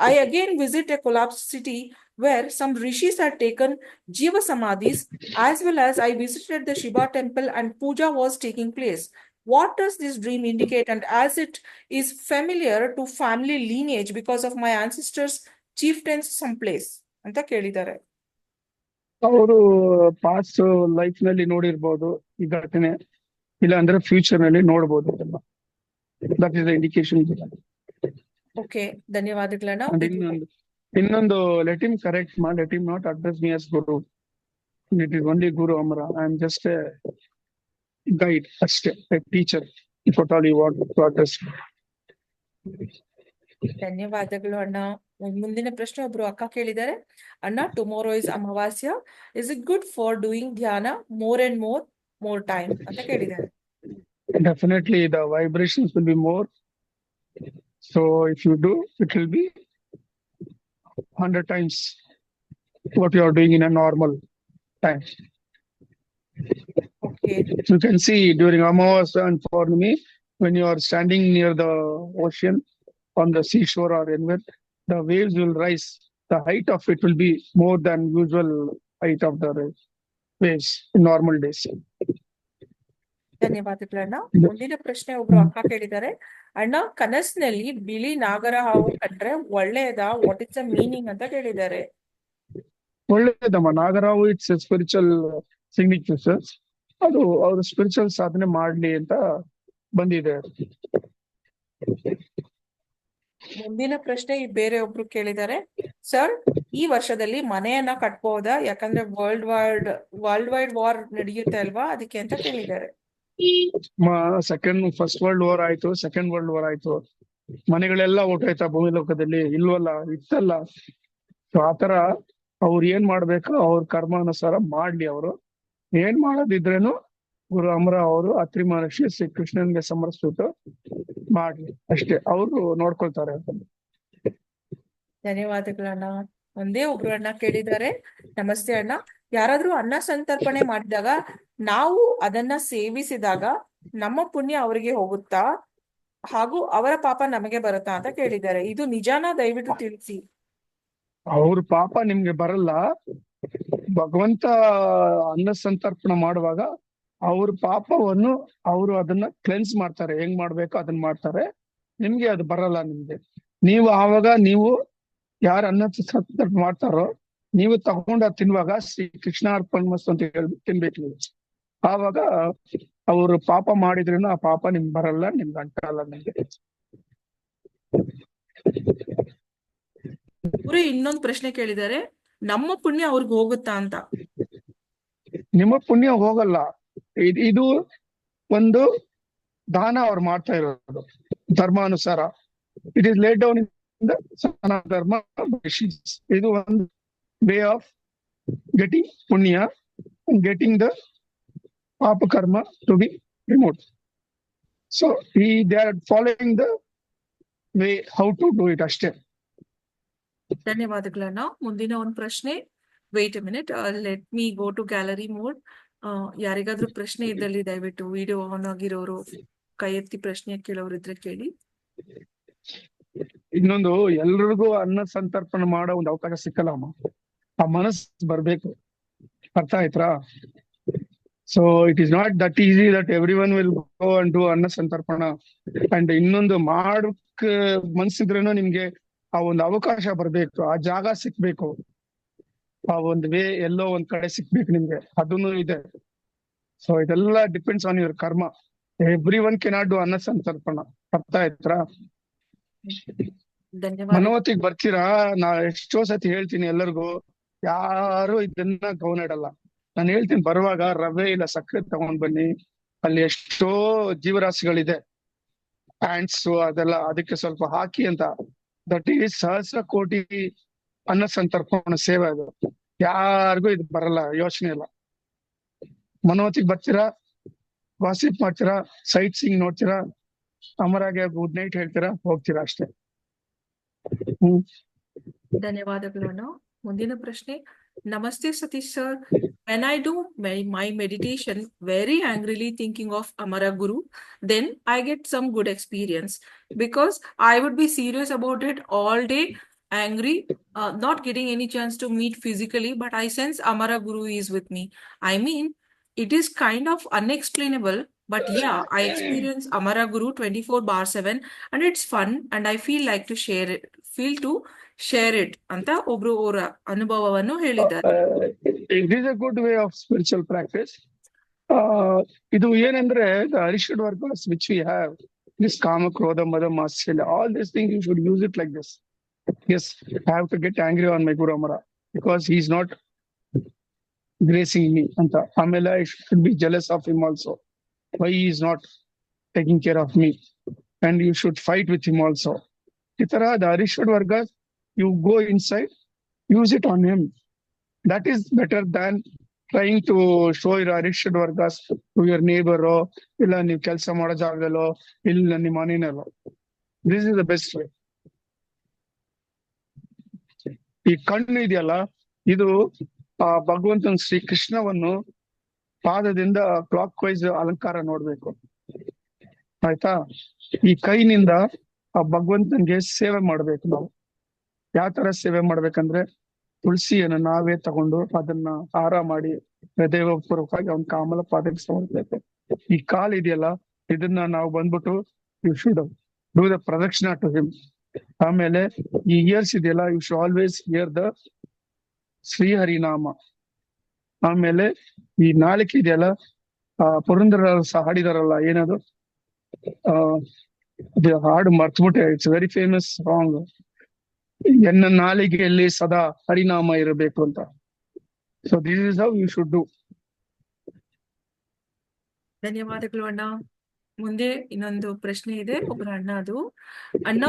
I again visit a collapsed city where some rishis had taken Jiva Samadhis, as well as I visited the Shiva temple and puja was taking place. What does this dream indicate? And as it is familiar to family lineage because of my ancestors, chieftains someplace ಅಂತ ಕೇಳಿದ್ದಾರೆ. ಅವರು past life ನಲ್ಲಿ ನೋಡಿರ್ಬೋದು ಈ ಘಟನೆ, ಇಲ್ಲ ಅಂದ್ರೆ future ನಲ್ಲಿ ನೋಡ್ಬೋದು ಅದನ್ನ. That is the indication. Okay, ಧನ್ಯವಾದಗಳಣ್ಣ. ಇನ್ನೊಂದು ಲೆಟ್ ಹಿಮ್ ಕರೆಕ್ಟ್ ಮಾ, let him not address me as guru. It is only Guru Amara. I am just a guide ಅಷ್ಟೇ, a teacher. If at all you want to address. ಧನ್ಯವಾದಗಳು ಅಣ್ಣ. ಮುಂದಿನ ಪ್ರಶ್ನೆ ಒಬ್ರು ಅಕ್ಕ ಕೇಳಿದ್ದಾರೆ, ಅಣ್ಣ, tomorrow is amavasya, is it good for doing dhyana more and more time ಅಂತ ಕೇಳಿದ್ದಾರೆ. Definitely the vibrations will be more. So if you do, it will be 100 times what you are doing in a normal time. Okay. You can see during Amavasya and Purnami, when you are standing near the ocean, on the seashore or anywhere, the waves will rise. The height of it will be more than usual height of the waves in normal days. ಧನ್ಯವಾದಗಳಣ್ಣ. ಮುಂದಿನ ಪ್ರಶ್ನೆ ಒಬ್ರು ಅಕ್ಕ ಕೇಳಿದ್ದಾರೆ, ಅಣ್ಣ, ಕನಸಿನಲ್ಲಿ ಬಿಳಿ ನಾಗರ ಹಾವು ಕಂಡ್ರೆ ಒಳ್ಳೆಯದಾ? ವಾಟ್ ಇಸ್ ದ ಮೀನಿಂಗ್ ಅಂತ ಕೇಳಿದ್ದಾರೆ. ಒಳ್ಳೆಯದಮ್ಮ. ನಾಗರಾವು ಇಟ್ಸ್ ಸ್ಪಿರಿಚುವಲ್ ಸಿಗ್ನಿಫಿಕೆನ್ಸ್. ಅದು ಅವರು ಸ್ಪಿರಿಚುವಲ್ ಸಾಧನೆ ಮಾಡ್ಲಿ ಅಂತ ಬಂದಿದೆ. ಮುಂದಿನ ಪ್ರಶ್ನೆ ಬೇರೆ ಒಬ್ರು ಕೇಳಿದ್ದಾರೆ, ಸರ್, ಈ ವರ್ಷದಲ್ಲಿ ಮನೆಯನ್ನ ಕಟ್ಬಹುದಾ? ಯಾಕಂದ್ರೆ ವರ್ಲ್ಡ್ ವೈಡ್ ವಾರ್ ನಡೆಯುತ್ತೆ ಅಲ್ವಾ, ಅದಕ್ಕೆ ಅಂತ ಕೇಳಿದ್ದಾರೆ. ಫಸ್ಟ್ ವರ್ಲ್ಡ್ ವಾರ್ ಆಯ್ತು, ಸೆಕೆಂಡ್ ವರ್ಲ್ಡ್ ವಾರ್ ಆಯ್ತು, ಮನೆಗಳೆಲ್ಲ ಹೊರ್ಟೋಯ್ತಾ ಭೂಮಿ ಲೋಕದಲ್ಲಿ? ಇಲ್ವಲ್ಲ, ಇತ್ತಲ್ಲ. ಸೊ ಆತರ ಅವ್ರು ಏನ್ ಮಾಡ್ಬೇಕು, ಅವ್ರ ಕರ್ಮಾನುಸಾರ ಮಾಡ್ಲಿ. ಅವರು ಏನ್ ಮಾಡೋದಿದ್ರೇನು ಗುರು ಅಮರ ಅವರು ಅತ್ರಿ ಮಹರ್ಷಿ ಶ್ರೀ ಕೃಷ್ಣನ್ಗೆ ಸಮರ್ಪಿಸ್ಬಿಟ್ಟು ಮಾಡ್ಲಿ ಅಷ್ಟೇ, ಅವರು ನೋಡ್ಕೊಳ್ತಾರೆ ಅಂತ. ಧನ್ಯವಾದಗಳಣ್ಣ. ಒಂದೇ ಒಬ್ರು ಅಣ್ಣ ಕೇಳಿದ್ದಾರೆ, ನಮಸ್ತೆ ಅಣ್ಣ, ಯಾರಾದ್ರೂ ಅನ್ನ ಸಂತರ್ಪಣೆ ಮಾಡಿದಾಗ ನಾವು ಅದನ್ನ ಸೇವಿಸಿದಾಗ ನಮ್ಮ ಪುಣ್ಯ ಅವರಿಗೆ ಹೋಗುತ್ತಾ ಹಾಗೂ ಅವರ ಪಾಪ ನಮಗೆ ಬರುತ್ತಾ ಅಂತ ಕೇಳಿದ್ದಾರೆ. ಇದು ನಿಜಾನ? ದಯವಿಟ್ಟು ತಿಳಿಸಿ. ಅವ್ರ ಪಾಪ ನಿಮ್ಗೆ ಬರಲ್ಲ. ಭಗವಂತ ಅನ್ನ ಸಂತರ್ಪಣೆ ಮಾಡುವಾಗ ಅವ್ರ ಪಾಪವನ್ನು ಅವರು ಅದನ್ನ ಕ್ಲೆನ್ಸ್ ಮಾಡ್ತಾರೆ. ಹೆಂಗ್ ಮಾಡ್ಬೇಕು ಅದನ್ನ ಮಾಡ್ತಾರೆ. ನಿಮ್ಗೆ ಅದು ಬರಲ್ಲ. ನಿಮ್ಗೆ ನೀವು ಆವಾಗ ನೀವು ಯಾರು ಅನ್ನ ಸಂತರ್ಪಣೆ ಮಾಡ್ತಾರೋ ನೀವು ತಗೊಂಡು ಅದು ತಿನ್ನುವಾಗ ಶ್ರೀ ಕೃಷ್ಣ ಅರ್ಪಣ ಮಸ್ತು ಅಂತ ಹೇಳಿ ತಿನ್ಬೇಕು ನೀವು. ಆವಾಗ ಅವರು ಪಾಪ ಮಾಡಿದ್ರೇನು ಆ ಪಾಪ ನಿಮ್ಗೆ ಬರಲ್ಲ, ನಿಮ್ಗೆ ಅಂಟಲ್ಲ. ನಿಮ್ಗೆ ಗುರು ಇನ್ನೊಂದು ಪ್ರಶ್ನೆ ಕೇಳಿದ್ದಾರೆ, ನಮ್ಮ ಪುಣ್ಯ ಅವ್ರಿಗೆ ಹೋಗುತ್ತಾ ಅಂತ. ನಿಮ್ಮ ಪುಣ್ಯ ಹೋಗಲ್ಲ. ಇದು ಒಂದು ದಾನ ಅವ್ರು ಮಾಡ್ತಾ ಇರೋದು ಧರ್ಮಾನುಸಾರ. It is laid down in the Sanatana Dharma. ಇದು ಒಂದು way of getting punya, getting the papa karma to be removed. So they are following the way how to do it ಅಷ್ಟೇ. ಧನ್ಯವಾದಗಳನ್ನ. ಮುಂದಿನ ಒಂದು ಪ್ರಶ್ನೆ, wait a minute, let me go to gallery mode. ಯಾರಿಗಾದ್ರೂ ಪ್ರಶ್ನೆ ಇದ್ದಲ್ಲಿ ದಯವಿಟ್ಟು ವಿಡಿಯೋ ಆನ್ ಆಗಿರೋರು ಕೈ ಎತ್ತಿ ಪ್ರಶ್ನೆ ಕೇಳೋರು ಇದ್ರೆ ಕೇಳಿ. ಇನ್ನೊಂದು, ಎಲ್ರಿಗೂ ಅನ್ನ ಸಂತರ್ಪಣೆ ಮಾಡೋ ಒಂದು ಅವಕಾಶ ಸಿಕ್ಕಲ್ಲ ಅಮ್ಮ. ಆ ಮನಸ್ಸು ಬರ್ಬೇಕು. ಅರ್ಥ ಆಯ್ತಾ? So it is not that easy that every one will go and do ಅನ್ನ ಸಂತರ್ಪಣ. ಅಂಡ್ ಇನ್ನೊಂದು ಮಾಡಕ್ ಮನ್ಸಿದ್ರೇನು ನಿಮ್ಗೆ ಆ ಒಂದು ಅವಕಾಶ ಬರ್ಬೇಕು, ಆ ಜಾಗ ಸಿಕ್ಬೇಕು, ಆ ಒಂದು ವೇ ಎಲ್ಲೋ ಒಂದ್ ಕಡೆ ಸಿಕ್ಬೇಕು ನಿಮ್ಗೆ. ಅದನ್ನು ಇದೆ. ಸೊ ಇದೆಲ್ಲ ಡಿಪೆಂಡ್ಸ್ ಆನ್ ಯುವರ್ ಕರ್ಮ. ಎವ್ರಿ ಒನ್ ಕೆನಾಟ್ ಡು ಅನ್ನ ಸಂತರ್ಪಣ. ಅರ್ಥ ಆಯ್ತಾ? ಧನ್ಯವಾದ. ಮನೋವತಿಗೆ ಬರ್ತೀರಾ? ನಾ ಎಷ್ಟೋ ಸತಿ ಹೇಳ್ತೀನಿ ಎಲ್ಲರಿಗೂ, ಯಾರು ಇದನ್ನ ಗಮನ ಇಡಲ್ಲ. ನಾನು ಹೇಳ್ತೀನಿ ಬರುವಾಗ ರವೆ ಇಲ್ಲ ಸಕ್ಕರೆ ತಗೊಂಡ್ ಬನ್ನಿ, ಅಲ್ಲಿ ಎಷ್ಟೋ ಜೀವರಾಶಿಗಳಿದೆ, ಆಂಟ್ಸ್ ಅದೆಲ್ಲ, ಅದಕ್ಕೆ ಸ್ವಲ್ಪ ಹಾಕಿ ಅಂತ. ದಟ್ ಈಸ್ ಸಹಸ್ರ ಕೋಟಿ ಅನ್ನ ಸಂತರ್ಪಣ ಸೇವೆ. ಅದು ಯಾರಿಗೂ ಇದು ಬರಲ್ಲ, ಯೋಚನೆ ಇಲ್ಲ. ಮನೋವತಿಗೆ ಬರ್ತೀರಾ, ವಾಸಿಪ್ ಮಾಡ್ತೀರಾ, ಸೈಟ್ ಸೀಯಿಂಗ್ ನೋಡ್ತೀರಾ, ಅಮರಾಗೆ ಗುಡ್ ನೈಟ್ ಹೇಳ್ತೀರಾ, ಹೋಗ್ತೀರಾ ಅಷ್ಟೇ. ಧನ್ಯವಾದಗಳು ಅಣ್ಣ. ಮುಂದಿನ ಪ್ರಶ್ನೆ. ನಮಸ್ತೆ Satish sir. When I do my meditation very angrily thinking of Amara Guru, then I get some good experience because I would be serious about it all day, angry, not getting any chance to meet physically, but I sense Amara Guru is with me. I mean, it is kind of unexplainable, but yeah, I experience Amara Guru 24/7 and it's fun and I feel to share it ಅಂತ ಒಬ್ರು ಅವರ ಅನುಭವವನ್ನು ಹೇಳಿದ್ದಾರೆ. It is a good way of spiritual practice. ಇದು ಏನಂದ್ರೆ ಅರಿಷಡ್ ವರ್ಗಸ್ which we have, this kama krodha mada matsalya, all this thing you should use it like this. Yes, I have to get angry on my Guru Amara because he is not gracing me anta. Amela, I should be jealous of him also. Why he is not taking care of me? And you should fight with him also. Itara, the Arishad Vargas, you go inside, use it on him. That is better than trying to show your Arishad Vargas to your neighbor or illa ನೀವು ಕೆಲಸ ಮಾಡೋ ಜಾಗದಲ್ಲೋ ಇಲ್ಲ ನಿಮ್ಮ ಮನೆಯಲ್ಲೋ. This is the best way. ಈ ಕಣ್ಣು ಇದೆಯಲ್ಲ, ಇದು ಭಗವಂತನ ಶ್ರೀ ಕೃಷ್ಣವನ್ನು ಪಾದದಿಂದ ಕ್ಲಾಕ್ ವೈಸ್ ಅಲಂಕಾರ ನೋಡ್ಬೇಕು, ಆಯ್ತಾ? ಈ ಕೈನಿಂದ ಆ ಭಗವಂತನ್ಗೆ ಸೇವೆ ಮಾಡ್ಬೇಕು. ನಾವು ಯಾವ ತರ ಸೇವೆ ಮಾಡ್ಬೇಕಂದ್ರೆ, ತುಳಸಿಯನ್ನು ನಾವೇ ತಗೊಂಡು ಅದನ್ನ ಹಾರ ಮಾಡಿ ಹೃದಯಪೂರ್ವಕವಾಗಿ ಅವನ ಕಾಮಲ ಪಾದಕ್ಕೆ ಸಮರ್ಪಿಸಬೇಕು. ಈ ಕಾಲ್ ಇದೆಯಲ್ಲ, ಇದನ್ನ ನಾವು ಬಂದ್ಬಿಟ್ಟು you should do the pradakshina to him. ಆಮೇಲೆ ಈ ಇಯರ್ಸ್ ಇದೆಯಲ್ಲ, you should always hear the Shriharinama. ಆಮೇಲೆ ಈ ನಾಲಿಕೆ ಇದೆಯಲ್ಲ, ಪುರಂದರ ಹಾಡಿದಾರಲ್ಲ, ಏನದು ಹಾಡು ಮರ್ತ್ಬಿಟ್ಟೆ, ಇಟ್ಸ್ ವೆರಿ ಫೇಮಸ್ ಸಾಂಗ್, ಎನ್ನ ನಾಲಿಗೆಯಲ್ಲಿ ಸದಾ ಹರಿನಾಮ ಇರಬೇಕು ಅಂತ. So this is how you should do. ಧನ್ಯವಾದಗಳು ಅಣ್ಣ. ಮುಂದೆ ಇನ್ನೊಂದು ಪ್ರಶ್ನೆ ಇದೆ ಒಬ್ಬರ ಅಣ್ಣ. ಅದು ಅಣ್ಣ,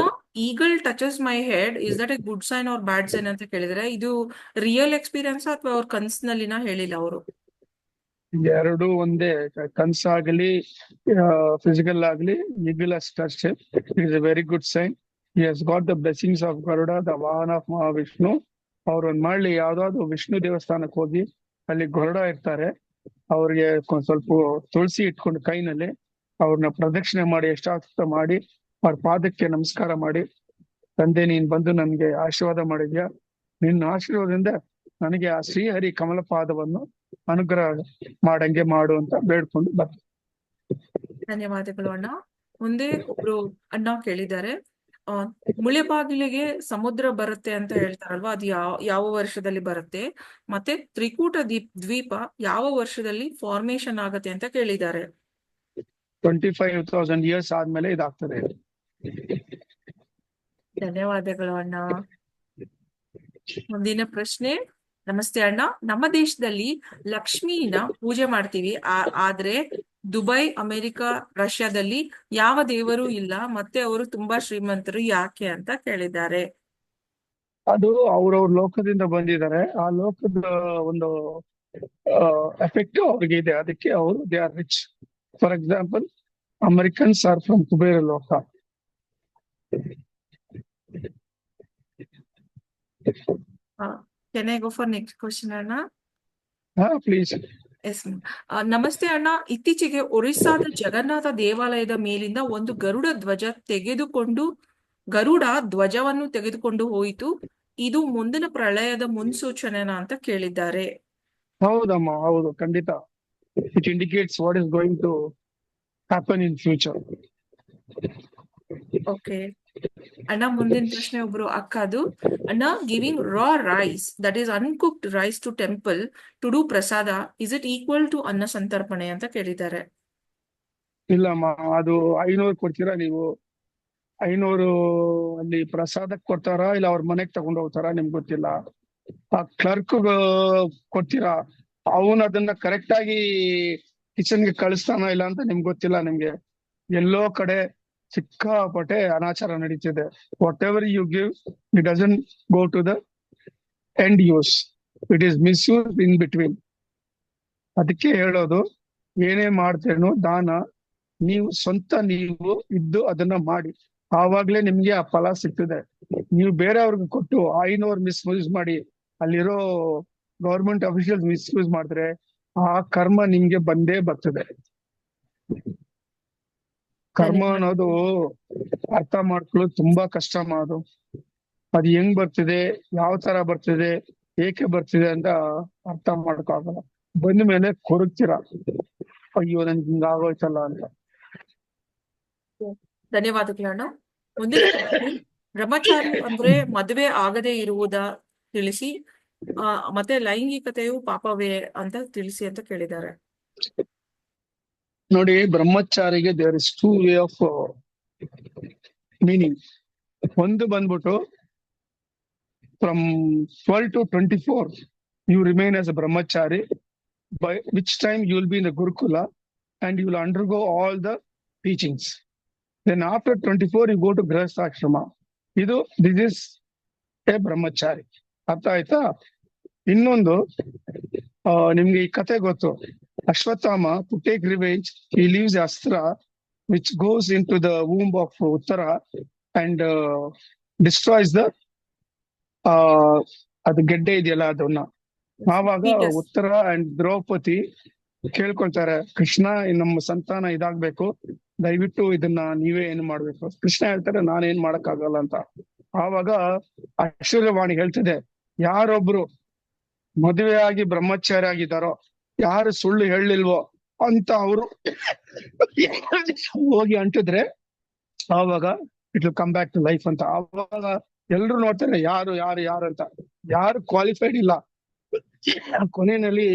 eagle touches my head, is that a good sign or bad sign ಅಂತ ಕೇಳಿದ್ರೆ, ಇದು ರಿಯಲ್ ಎಕ್ಸ್ಪೀರಿಯನ್ಸ್ ಅಥವಾ ಅವ್ರ ಕನ್ಸಿನಲ್ಲಿನ ಹೇಳಿಲ್ಲ ಅವರು? ಎರಡು ಒಂದೇ, ಕನ್ಸಾಗ್ಲಿ ಫಿಸಿಕಲ್ ಆಗ್ಲಿ ಈಗಲ್ ಅಷ್ಟೇ. It is a very good sign. He has got the blessings of Garuda, the vahana of Mahavishnu. ಅವ್ರು ಒಂದ್ ಮಾಡ್ಲಿ, ಯಾವ್ದಾದ್ರು ವಿಷ್ಣು ದೇವಸ್ಥಾನಕ್ಕೆ ಹೋಗಿ ಅಲ್ಲಿ ಗರುಡ ಇರ್ತಾರೆ, ಅವ್ರಿಗೆ ಸ್ವಲ್ಪ ತುಳಸಿ ಇಟ್ಕೊಂಡು ಕೈನಲ್ಲಿ ಅವ್ರನ್ನ ಪ್ರದಕ್ಷಿಣೆ ಮಾಡಿ ಎಷ್ಟಾಗ್ತ ಮಾಡಿ ಅವ್ರ ಪಾದಕ್ಕೆ ನಮಸ್ಕಾರ ಮಾಡಿ, ತಂದೆ ನೀನ್ ಬಂದು ನನ್ಗೆ ಆಶೀರ್ವಾದ ಮಾಡಿದ್ಯಾ, ನಿನ್ನ ಆಶೀರ್ವಾದದಿಂದ ನನಗೆ ಆ ಶ್ರೀಹರಿ ಕಮಲ ಪಾದವನ್ನು ಅನುಗ್ರಹ ಮಾಡಂಗೆ ಮಾಡು ಅಂತ ಬೇಡ್ಕೊಂಡು ಬರ್ತಾರೆ. ಧನ್ಯವಾದಗಳು ಅಣ್ಣ. ಮುಂದೆ ಒಬ್ರು ಅಣ್ಣ ಕೇಳಿದ್ದಾರೆ, ಮುಳೆಬಾಗಿಲಿಗೆ ಸಮುದ್ರ ಬರುತ್ತೆ ಅಂತ ಹೇಳ್ತಾರಲ್ವಾ, ಅದು ಯಾವ ವರ್ಷದಲ್ಲಿ ಬರುತ್ತೆ? ಮತ್ತೆ ತ್ರಿಕೂಟ ದ್ವೀಪ ಯಾವ ವರ್ಷದಲ್ಲಿ ಫಾರ್ಮೇಶನ್ ಆಗತ್ತೆ ಅಂತ ಕೇಳಿದ್ದಾರೆ. 25,000 years ಆದ್ಮೇಲೆ ಇದಾಗ್ತದೆ. ಧನ್ಯವಾದಗಳು ಅಣ್ಣ. ಮುಂದಿನ ಪ್ರಶ್ನೆ. ನಮಸ್ತೆ ಅಣ್ಣ, ನಮ್ಮ ದೇಶದಲ್ಲಿ ಲಕ್ಷ್ಮೀನ ಪೂಜೆ ಮಾಡ್ತೀವಿ, ಆದ್ರೆ ದುಬೈ, ಅಮೆರಿಕ, ರಷ್ಯಾದಲ್ಲಿ ಯಾವ ದೇವರು ಇಲ್ಲ, ಮತ್ತೆ ಅವರು ತುಂಬಾ ಶ್ರೀಮಂತರು, ಯಾಕೆ ಅಂತ ಕೇಳಿದ್ದಾರೆ. ಅದು ಅವ್ರವ್ರ ಲೋಕದಿಂದ ಬಂದಿದ್ದಾರೆ, ಆ ಲೋಕದ ಒಂದು ಎಫೆಕ್ಟ್ ಅವ್ರಿಗೆ ಇದೆ, ಅದಕ್ಕೆ ಅವರು they are rich. For example, Americans are from Kubera ಲೋಕ. Can I go for next question ಅಣ್ಣ? ಪ್ಲೀಸ್. ಎಸ್. ನಮಸ್ತೆ ಅಣ್ಣ, ಇತ್ತೀಚೆಗೆ ಒರಿಸ್ಸಾದ ಜಗನ್ನಾಥ ದೇವಾಲಯದ ಮೇಲಿಂದ ಒಂದು ಗರುಡ ಧ್ವಜವನ್ನು ತೆಗೆದುಕೊಂಡು ಹೋಯಿತು. ಇದು ಮುಂದಿನ ಪ್ರಳಯದ ಮುನ್ಸೂಚನೆನಾ ಅಂತ ಕೇಳಿದ್ದಾರೆ. ಹೌದಮ್ಮ, ಹೌದು, ಖಂಡಿತ. It indicates what is going to happen in future. Okay, ಅಣ್ಣ ಮುಂದಿನ ಪ್ರಶ್ನೆ ಒಬ್ರು ಅಕ್ಕದು. ಅಣ್ಣ, giving raw rice, that is uncooked rice to temple to do prasada, is it equal to anna santarpane ಅಂತ ಕೇಳಿದ್ದಾರೆ. ಇಲ್ಲಮ್ಮ, ಅದು 500 ಕೊಡ್ತೀರಾ ನೀವು? 500 ಅಲ್ಲಿ ಪ್ರಸಾದಕ್ಕೆ ಕೊಡ್ತಾರಾ ಇಲ್ಲ ಅವ್ರ ಮನೆಗ್ ತಗೊಂಡ್ ಹೋಗ್ತಾರಾ ನಿಮ್ಗೆ ಗೊತ್ತಿಲ್ಲ. ಆ ಕ್ಲರ್ಕ್ ಕೊಡ್ತೀರಾ, ಅವನು ಅದನ್ನ ಕರೆಕ್ಟ್ ಆಗಿ ಕಿಚನ್ಗೆ ಕಳಿಸ್ತಾನೋ ಇಲ್ಲ ಅಂತ ನಿಮ್ಗೆ ಗೊತ್ತಿಲ್ಲ. ನಿಮ್ಗೆ ಎಲ್ಲೋ ಕಡೆ ಸಿಕ್ಕಾಪಟ್ಟೆ ಅನಾಚಾರ ನಡೀತಿದೆ. Whatever you give, it doesn't go to the end use, it is misuse in between. ಅದಕ್ಕೆ ಹೇಳೋದು, ಏನೇ ಮಾಡ್ತೇನೋ ದಾನ ನೀವು ನೀವು ಇದ್ದು ಅದನ್ನ ಮಾಡಿ, ಆವಾಗ್ಲೇ ನಿಮ್ಗೆ ಆ ಫಲ ಸಿಗ್ತದೆ. ನೀವು ಬೇರೆಯವ್ರಿಗೆ ಕೊಟ್ಟು 500 ಮಿಸ್ಯೂಸ್ ಮಾಡಿ ಅಲ್ಲಿರೋ ಗೌರ್ಮೆಂಟ್ ಅಫಿಷಿಯಲ್ಸ್ ಮಿಸ್ಯೂಸ್ ಮಾಡಿದ್ರೆ ಆ ಕರ್ಮ ನಿಮ್ಗೆ ಬಂದೇ ಬರ್ತದೆ. ಕರ್ಮ ಅನ್ನೋದು ಅರ್ಥ ಮಾಡ್ಕೊಳ್ಳೋದು ತುಂಬಾ ಕಷ್ಟ ಅದು. ಅದು ಹೆಂಗ್ ಬರ್ತಿದೆ, ಯಾವ ತರ ಬರ್ತಿದೆ, ಏಕೆ ಬರ್ತಿದೆ ಅಂತ ಅರ್ಥ ಮಾಡ್ಕೋಗಲ್ಲ. ಬಂದ ಮೇಲೆ ಕೊರಗ್ತೀರಾ, ಅಯ್ಯೋ ನನ್ಗೆ ಹಿಂಗಾಗೋಯ್ತಲ್ಲ ಅಂತ. ಧನ್ಯವಾದಗಳಣ್ಣ. ಮುಂದಿನ ಪ್ರಶ್ನೆ, ಬ್ರಹ್ಮಚಾರಿ ಅಂದ್ರೆ ಮದುವೆ ಆಗದೆ ಇರುವುದ ತಿಳಿಸಿ, ಮತ್ತೆ ಲೈಂಗಿಕತೆಯು ಪಾಪವೇ ಅಂತ ತಿಳಿಸಿ ಅಂತ ಕೇಳಿದ್ದಾರೆ. ನೋಡಿ, ಬ್ರಹ್ಮಚಾರಿಗೆ there is 2 way of meaning. ಒಂದು ಬಂದ್ಬಿಟ್ಟು from 12 to 24 you remain as a brahmachari, by which time you will be in the Gurukula and you will undergo all the teachings. Then after 24 you go to Grihastha. This is a brahmachari. ಅರ್ಥ ಆಯ್ತಾ? ಇನ್ನೊಂದು, ನಿಮ್ಗೆ ಈ ಕತೆ ಗೊತ್ತು. Ashwatthama, to take revenge, he leaves Astra which goes into the womb of Uttara and destroys the ಅದು ಗೆಡ್ಡೆ ಇದೆಯಲ್ಲ ಅದನ್ನ. ಆವಾಗ ಉತ್ತರ ಅಂಡ್ ದ್ರೌಪದಿ ಕೇಳ್ಕೊಳ್ತಾರೆ, ಕೃಷ್ಣ ನಮ್ಮ ಸಂತಾನ ಇದಾಗ್ಬೇಕು, ದಯವಿಟ್ಟು ಇದನ್ನ ನೀವೇ ಏನು ಮಾಡ್ಬೇಕು. ಕೃಷ್ಣ ಹೇಳ್ತಾರೆ, ನಾನೇನ್ ಮಾಡಕ್ಕಾಗಲ್ಲ ಅಂತ. ಆವಾಗ ಅಶ್ವರ್ಯವಾಣಿ ಹೇಳ್ತಿದೆ, ಯಾರೊಬ್ರು ಮದುವೆ ಆಗಿ ಬ್ರಹ್ಮಚಾರಿ ಆಗಿದ್ದಾರೋ, ಯಾರು ಸುಳ್ಳು ಹೇಳಿಲ್ವೋ ಅಂತ ಅವರು ಹೋಗಿ ಅಂಟಿದ್ರೆ ಆವಾಗ it will come back to life ಅಂತ. ಆವಾಗ ಎಲ್ರು ನೋಡ್ತಾರೆ ಯಾರು ಯಾರು ಯಾರು ಅಂತ. ಯಾರು ಕ್ವಾಲಿಫೈಡ್ ಇಲ್ಲ. ಕೊನೆಯಲ್ಲಿ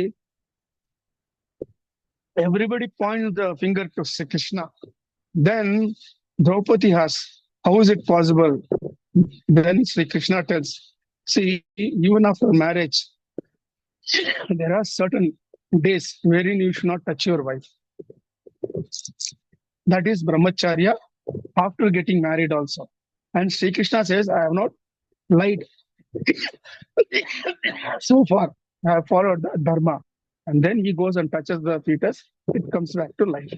everybody points the finger to Krishna. Then Draupadi asks, how is it possible? Then Sri Krishna tells, see, even after marriage, there are certain days wherein you should not touch your wife. That is brahmacharya after getting married also. And Sri Krishna says, I have not lied. So far, I have followed the dharma. And then he goes and touches the fetus, it comes back to life.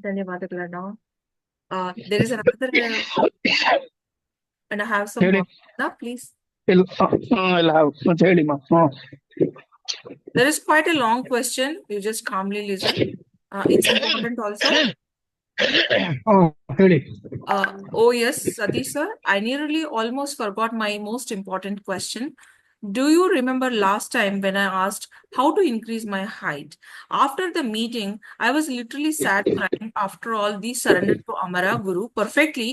ಧನ್ಯವಾದಗಳಣ್ಣ. There is another and I have some more, please. I'll have. There is quite a long question. You just calmly listen. It's important also. Oh yes, Satish sir, I nearly almost forgot my most important question. Do you remember last time when I asked how to increase my height? After the meeting, I was literally sad crying. After all, these surrendered to Amara Guru perfectly.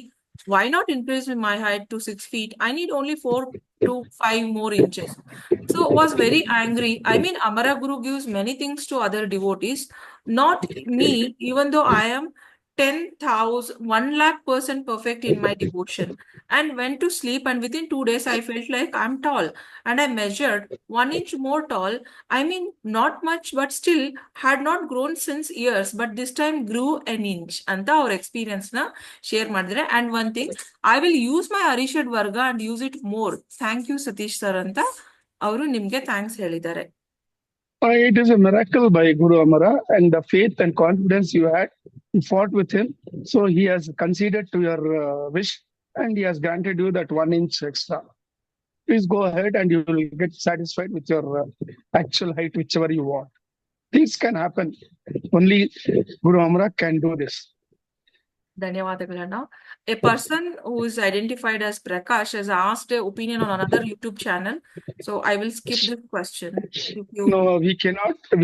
Why not increase my height to 6 feet? I need only 4 to 5 more inches. So was very angry. I mean, Amara Guru gives many things to other devotees, not me, even though I am 1,00,000% perfect in my devotion, and went to sleep, and within 2 days I felt like I'm tall, and I measured 1 inch more tall. I mean, not much, but still had not grown since years, but this time grew an inch. Anta our experience na share madidare. And one thing, I will use my Arishad Varga and use it more. Thank you Satish sir anta avaru nimge thanks helidare. It is a miracle by Guru Amara, and the faith and confidence you had, you fought with him, so he has conceded to your wish and he has granted you that 1 inch extra. Please go ahead and you will get satisfied with your actual height, whichever you want. Things can happen. Only Guru Amara can do this. ಧನ್ಯವಾದಗಳಣ್ಣ. A person who is identified as Prakash has asked an opinion on another YouTube channel. So I will skip this question. If you No,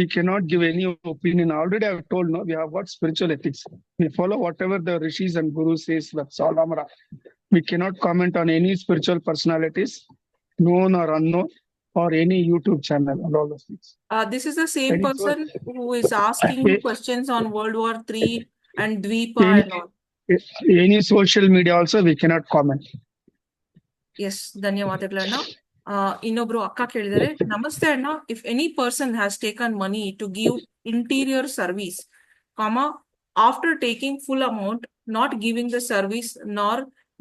we cannot give any opinion. Already I've told, no, we have got spiritual ethics. We follow whatever the rishis and gurus says, that's all, Amara. We cannot comment on any spiritual personalities, known or unknown, or any YouTube channel and all those things. this is the same Any person who is asking you questions on World War III and Dvipa Any- and all. Any social media also we cannot comment. Yes, ಧನ್ಯವಾದಗಳಣ್ಣ. ಇನ್ನೊಬ್ರು ಅಕ್ಕ ಕೇಳಿದರೆ, ನಮಸ್ತೆ ಅಣ್ಣ, if any person has taken money to give interior service, after taking full amount, not giving the service nor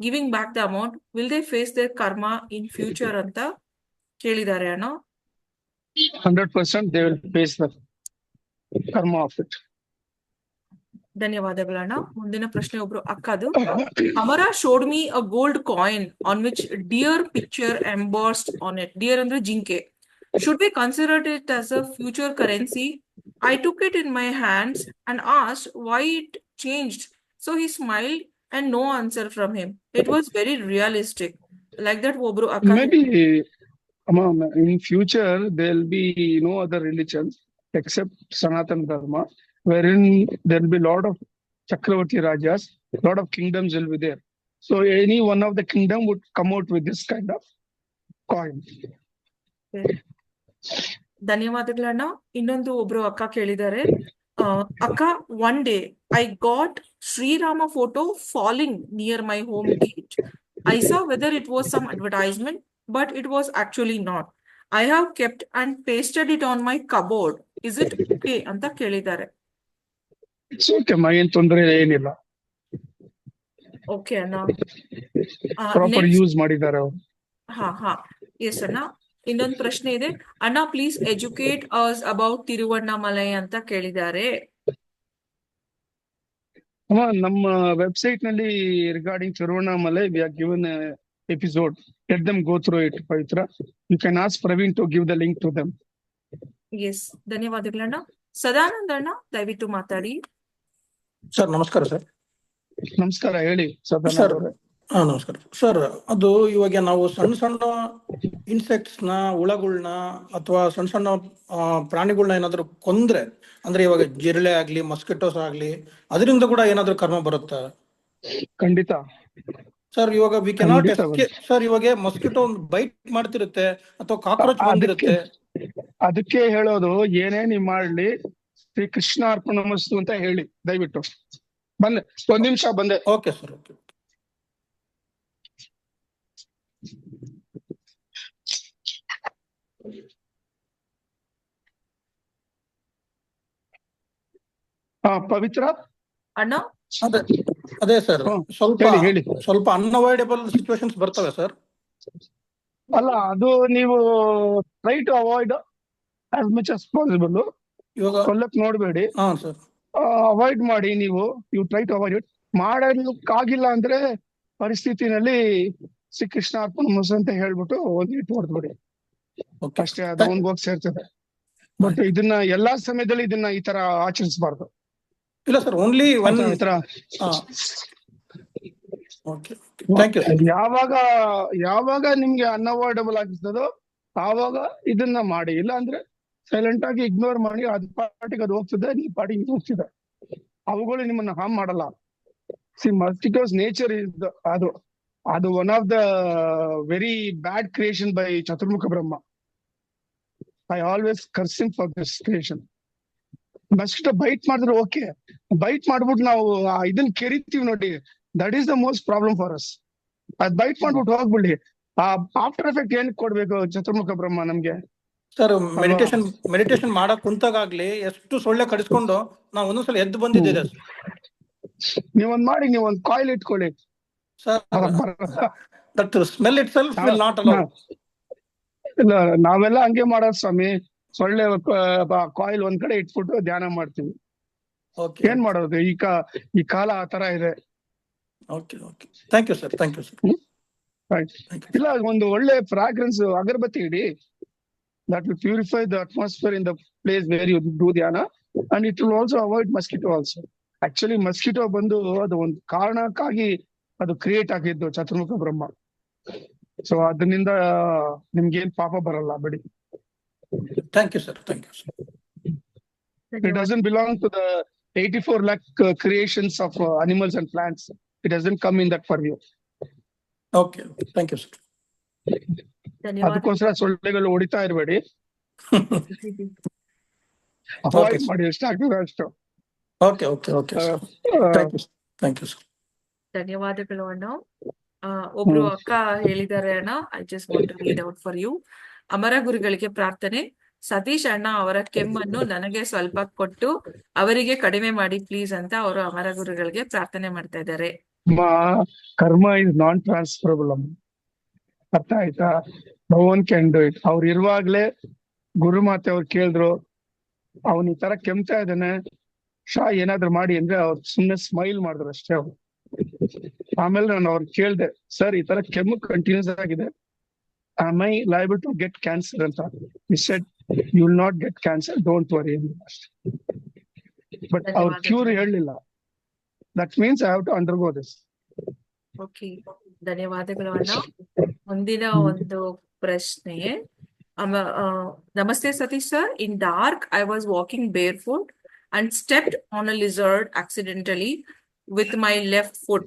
giving back the amount, will they face their karma in future ಅಂತ ಕೇಳಿದ್ದಾರೆ ಅಣ್ಣ. 100% they will face the karma of it. ಧನ್ಯವಾದಗಳಣ್ಣ. ಮುಂದಿನ ಪ್ರಶ್ನೆ ಒಬ್ರು ಅಕ್ಕದು. Amara showed me a gold coin on which deer picture embossed on it. Deer ಅಂದ್ರೆ ಜಿಂಕೆ. Should we consider it as a future currency? I took it in my hands and asked why it changed. So he smiled and no answer from him. It was very realistic. Like that ಒಬ್ರು ಅಕ್ಕ. Maybe in future there will be no other religions except Sanatana Dharma, wherein there will be a lot of Chakravarti Rajas, lot of kingdoms will be there. So any one of the kingdom would come out with this kind of coin. ಧನ್ಯವಾದಗಳಣ್ಣ. ಇನ್ನೊಂದು ಒಬ್ರು ಅಕ್ಕ ಕೇಳಿದ್ದಾರೆ, ಅಕ್ಕ, one day I got Srirama photo falling near my home gate. I saw whether it was some advertisement, but it was actually not. I have kept and pasted it on my cupboard. Is it okay ಅಂತ ಕೇಳಿದ್ದಾರೆ. It's okay, ಏನ್ ತೊಂದರೆ ಏನಿಲ್ಲ. Okay ಅಣ್ಣ. Proper use ಮಾಡಿದ್ದಾರೆ ಅವರು. ಹಾ S ಅಣ್ಣ. ಇನ್ನೊಂದು ಪ್ರಶ್ನೆ ಇದೆ, ಅಣ್ಣ please educate us about Tiruvannamalai ಅಂತ ಕೇಳಿದ್ದಾರೆ. ನಮ್ಮ ವೆಬ್ಸೈಟ್ ನಲ್ಲಿ regarding Tiruvannamalai we have given a episode. Let them go through it, Pavitra. You can ask Praveen to give the link to them. Yes, ಧನ್ಯವಾದಗಳಣ್ಣ. ಸದಾನಂದ ಅಣ್ಣ, ದಯವಿಟ್ಟು ಮಾತಾಡಿ. ಸರ್ ನಮಸ್ಕಾರ ಸರ್. ನಮಸ್ಕಾರ, ಹೇಳಿ ಸದಾನಂದ ಸರ್. ಅವರೇ. ನಮಸ್ಕಾರ ಸರ್. ಅದು ಇವಾಗ ನಾವು ಸಣ್ಣ ಸಣ್ಣ ಇನ್ಸೆಕ್ಟ್ಸ್ ನ, ಹುಳಗಳನ್ನ ಅಥವಾ ಸಣ್ಣ ಸಣ್ಣ ಪ್ರಾಣಿಗಳನ್ನ ಏನಾದ್ರು ಕೊಂದ್ರೆ, ಅಂದ್ರೆ ಇವಾಗ ಜಿರಳೆ ಆಗ್ಲಿ, ಮಸ್ಕಿಟೋಸ್ ಆಗ್ಲಿ, ಅದರಿಂದ ಕೂಡ ಏನಾದ್ರು ಕರ್ಮ ಬರುತ್ತಾ? ಖಂಡಿತ ಸರ್. ಇವಾಗ ವಿ ಕೆನಾಟ್ ಖಂಡಿತ ಎಸ್ಕೇಪ್ ಸರ್. ಇವಾಗ ಮಸ್ಕಿಟೋ ಬೈಟ್ ಮಾಡ್ತಿರುತ್ತೆ ಅಥವಾ ಕಾಕ್ರೋಚ್ ಬಂದಿರುತ್ತೆ. ಅದಕ್ಕೆ ಹೇಳೋದು, ಏನೇ ನೀವ್ ಮಾಡ್ಲಿ ಶ್ರೀ ಕೃಷ್ಣ ಅರ್ಪಣಮಸ್ತು ಅಂತ ಹೇಳಿ ದಯವಿಟ್ಟು. ಬಂದೆ, ಒಂದ್ ನಿಮಿಷ ಬಂದೆ. Okay sir. ಓಕೆ. ಪವಿತ್ರ ಅಣ್ಣ, ಅದೇ ಸರ್, ಹೇಳಿ. ಸ್ವಲ್ಪ ಅನ್ಅವಾಯ್ಡಬಲ್ ಸಿಚುವೇಶನ್ಸ್ ಬರ್ತವೆ ಸರ್. ಅಲ್ಲ, ಅದು ನೀವು try to avoid as much as possible. ಇವಾಗ ಕೊಲ್ಲಕ್ ನೋಡ್ಬೇಡಿ, ಸರ್. ಅವಾಯ್ಡ್ ಮಾಡಿ. ನೀವು ಟ್ರೈ ಟು ಅವಾಯ್ಡ್ ಇಟ್. ಮಾಡಲಿಕ್ಕಾಗಿಲ್ಲ ಅಂದ್ರೆ ಪರಿಸ್ಥಿತಿನಲ್ಲಿ ಶ್ರೀ ಕೃಷ್ಣ ಅರ್ಪಣಮಸ್ತು ಅಂತ ಹೇಳ್ಬಿಟ್ಟು ಒಂದ್ ಇಟ್ಟು ಹೊಡೆದ್ಬಿಡಿ ಅಷ್ಟೇ. ಅದು ಒಂದ್ ಹೋಗಿ ಸೇರ್ತದೆ. ಬಟ್ ಇದನ್ನ ಎಲ್ಲಾ ಸಮಯದಲ್ಲಿ ಇದನ್ನ ಈ ತರ ಆಚರಿಸಬಾರ್ದು. ಇಲ್ಲ ಸರ್, ಓನ್ಲಿ ಒನ್ ಈ ತರ ಯಾವಾಗ ನಿಮ್ಗೆ ಅನ್ಅವಾಯ್ಡಬಲ್ ಆಗಿರ್ತದೋ ಆವಾಗ ಇದನ್ನ ಮಾಡಿ. ಇಲ್ಲ ಅಂದ್ರೆ ಸೈಲೆಂಟ್ ಆಗಿ ಇಗ್ನೋರ್ ಮಾಡಿ, ಅದ್ ಪಾರ್ಟಿಗೆ ಅದು ಹೋಗ್ತದೆ, ನೀ ಪಾರ್ಟಿಗೆ ಇದು ಹೋಗ್ತಿದೆ. ಅವುಗಳು ನಿಮ್ಮನ್ನ ಹಾರ್ಮ್ ಮಾಡಲ್ಲ. ಸಿ ಮಸ್ಕಿಟೋಸ್ ನೇಚರ್ ಇಸ್ ಅದು one of the very bad creation by Chaturmukha Brahma. I always cursing for this creation. Mosquito bite ಮಾಡಿದ್ರೆ ಓಕೆ, ಬೈಟ್ ಮಾಡ್ಬಿಟ್ಟು ನಾವು ಇದನ್ನ ಕೆರಿತೀವಿ ನೋಡಿ, that is the most problem for us. ಅದ್ ಬೈಟ್ ಮಾಡ್ಬಿಟ್ಟು ಹೋಗ್ಬಿಡಿ, ಆಫ್ಟರ್ ಎಫೆಕ್ಟ್ ಏನ್ ಕೊಡ್ಬೇಕು ಚತುರ್ಮುಖ ಬ್ರಹ್ಮ ನಮ್ಗೆ? ಸರ್, ಮೆಡಿಟೇಷನ್ ಮಾಡಕ್ ಕುಂತಾಗ್ಲಿ ಎಷ್ಟು ಸೊಳ್ಳೆ ಕಡಿಸ್ಕೊಂಡು ನಾವು ಒಂದೊಂದ್ಸಲ ಎದ್ದು ಬಂದಿದ್ದೇವೆ. ನೀವೊಂದ್ ಮಾಡಿ, ನೀವೊಂದ್ ಕಾಯಿಲ್ ಇಟ್ಕೊಳ್ಳಿ sir. That smell it self will not allow. ಇಲ್ಲ, ನಾವೆಲ್ಲ ಹಂಗೆ ಮಾಡೋದು ಸ್ವಾಮಿ. ಸೊಳ್ಳೆ ಕಾಯಿಲ್ ಒಂದ್ ಕಡೆ ಇಟ್ಬಿಟ್ಟು ಧ್ಯಾನ ಮಾಡ್ತೀವಿ. ಏನ್ ಮಾಡೋದು, ಈ ಕಾಲ ಆ ತರ ಇದೆ. Thank you sir. Thank you sir. ಇಲ್ಲ, ಒಂದು ಒಳ್ಳೆ ಫ್ರಾಗ್ರೆನ್ಸ್ ಅಗರಬತ್ತಿ ಇಡಿ. That will purify the atmosphere in the place where you do dhyana, and it will also avoid mosquito also. Actually mosquito ಬಂದು ಅದು ಒಂದು ಕಾರಣಕ್ಕಾಗಿ ಅದು ಕ್ರಿಯೇಟ್ ಆಗಿದ್ದು ಚತುರ್ಮುಖ ಬ್ರಹ್ಮ. ಸೊ ಅದರಿಂದ ನಿಮ್ಗೇನ್ ಪಾಪ ಬರಲ್ಲ ಬಿಡಿ. Thank you sir, thank you sir. It doesn't belong to the 84 lakh creations of animals and plants. It doesn't come in that purview. Okay, thank you sir. ಧನ್ಯವಾದ. ಅದಕ್ಕೋಸ್ಕರ ಸೊಳ್ಳೆಗಳು ಹೊಡಿತಾ ಇರಬೇಡಿ, Okay, ಅವಾಯ್ಡ್ sir. ಮಾಡಿ ಎಷ್ಟಾಗ್ತದೆ ಅಷ್ಟು. Okay okay okay sir, thank you, thank you sir. ಧನ್ಯವಾದಗಳು ಅಣ್ಣ. ಒಬ್ರು ಅಕ್ಕ ಹೇಳಿದ್ದಾರೆ ಅಣ್ಣ, I just want to read out for you. Amara ಗುರುಗಳಿಗೆ ಪ್ರಾರ್ಥನೆ. ಸತೀಶ್ ಅಣ್ಣ ಅವರ ಕೆಮ್ಮನ್ನು ನನಗೆ ಸ್ವಲ್ಪ ಕೊಟ್ಟು ಅವರಿಗೆ ಕಡಿಮೆ ಮಾಡಿ ಪ್ಲೀಸ್ ಅಂತ ಅವರು ಅಮರ ಗುರುಗಳಿಗೆ ಪ್ರಾರ್ಥನೆ ಮಾಡ್ತಾ ಇದ್ದಾರೆ. ಕರ್ಮ ಇಸ್ ನಾನ್ ಟ್ರಾನ್ಸ್ಫರಬಲ್. ಅರ್ಥ ಆಯ್ತಾ? No one can do it. ಅವ್ರು ಇರುವಾಗ್ಲೇ ಗುರುಮಾತೆ ಅವ್ರು ಕೇಳಿದ್ರು, ಅವನ್ ಈ ತರ ಕೆಮ್ತಾ ಇದ್ದಾನೆ, ಏನಾದ್ರು ಮಾಡಿ ಅಂದ್ರೆ ಅವ್ರು ಸುಮ್ನೆ ಸ್ಮೈಲ್ ಮಾಡಿದ್ರು ಅಷ್ಟೇ ಅವ್ರು. ಆಮೇಲೆ ನಾನು ಅವ್ರು ಕೇಳ್ದೆ, ಸರ್ ಈ ತರ ಕೆಮ್ಮು ಕಂಟಿನ್ಯೂಸ್ ಆಗಿದೆ, am I liable to get cancer ಅಂತ. He said, you will not get cancer, don't worry. But ಅವ್ರ ಕ್ಯೂರ್ ಹೇಳಲಿಲ್ಲ. That means I have to undergo this. Okay, ಧನ್ಯವಾದಗಳು ಅಣ್ಣ. ಮುಂದಿನ ಒಂದು ಪ್ರಶ್ನೆ. ನಮಸ್ತೆ Satish sir. In dark I was walking ಬೇರ್ foot and stepped on a lizard accidentally with my left foot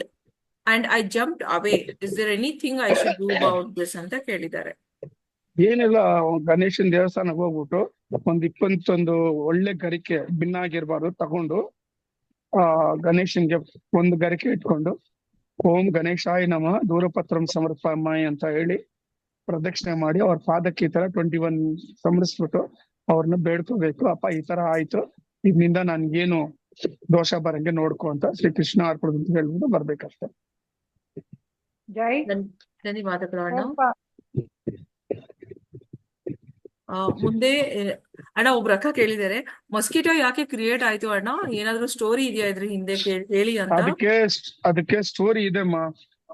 and I jumped away. Is there anything I should do about this ಅಂತ ಕೇಳಿದ್ದಾರೆ. ಏನಿಲ್ಲ, ಗಣೇಶನ್ ದೇವಸ್ಥಾನಕ್ಕೆ ಹೋಗ್ಬಿಟ್ಟು ಒಂದ್ 21 ಒಳ್ಳೆ ಗರಿಕೆ ಭಿನ್ನಾಗಿರ್ಬಾರ್ದು ತಗೊಂಡು ಗಣೇಶನ್ಗೆ ಒಂದು ಗರಿಕೆ ಇಟ್ಕೊಂಡು ಓಂ ಗಣೇಶಾಯ ನಮಃ ದೂರಪತ್ರಂ ಸಮರ್ಪಯಾಮಿ ಅಂತ ಹೇಳಿ ಪ್ರದಕ್ಷಿಣೆ ಮಾಡಿ ಅವ್ರ ಪಾದಕ್ಕೆ ಈ ತರ 21 ಸಮರಿಸ್ಬಿಟ್ಟು ಅವ್ರನ್ನ ಬೇಡ್ಕೋಬೇಕು. ಅಪ್ಪ ಈ ತರ ಆಯ್ತು, ಇದರಿಂದ ನನ್ಗೇನು ದೋಷ ಬರಂಗೆ ನೋಡ್ಕೊ ಅಂತ ಶ್ರೀ ಕೃಷ್ಣ ಅರ್ಪಣ ಅಂತ ಹೇಳ್ಬಿಟ್ಟು ಬರ್ಬೇಕಷ್ಟೆ. ಜೈ ಧನ್ಯವಾದಗಳು ಅಣ್ಣ. ಮುಂದೆ ಅಣ್ಣ ಒಬ್ರು ಅಕ್ಕ ಕೇಳಿದ್ದಾರೆ, ಮೊಸ್ಕಿಟೋ ಯಾಕೆ ಕ್ರಿಯೇಟ್ ಆಯ್ತು ಅಣ್ಣ, ಏನಾದ್ರು ಸ್ಟೋರಿ ಇದೆಯಾ ಇದ್ರ ಹಿಂದೆ ಹೇಳಿ ಅಂತ. ಅದಕ್ಕೆ ಸ್ಟೋರಿ ಇದೆಮ್ಮ,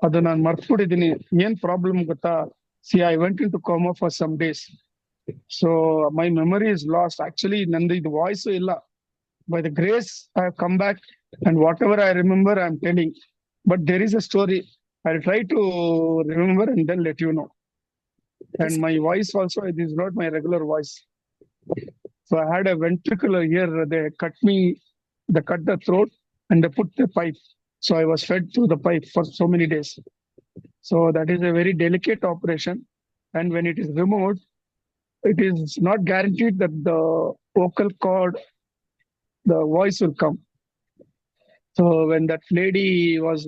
ಅದು ನಾನು ಮರ್ತ್ಬಿಟ್ಟಿದೀನಿ. ಏನ್ ಪ್ರಾಬ್ಲಮ್ ಗೊತ್ತಾ? I went into coma for some days, so my memory is lost. Actually ನಂದು ಇದು ವಾಯ್ಸ್ ಇಲ್ಲ. By the grace I have come back and whatever I remember I am telling, but there is a story. I'll try to remember and then let you know. And my voice also, it is not my regular voice. So I had a ventricular here, they cut the throat and they put the pipe. So I was fed through the pipe for so many days. So that is a very delicate operation. And when it is removed, it is not guaranteed that the vocal cord, the voice will come. So when that lady was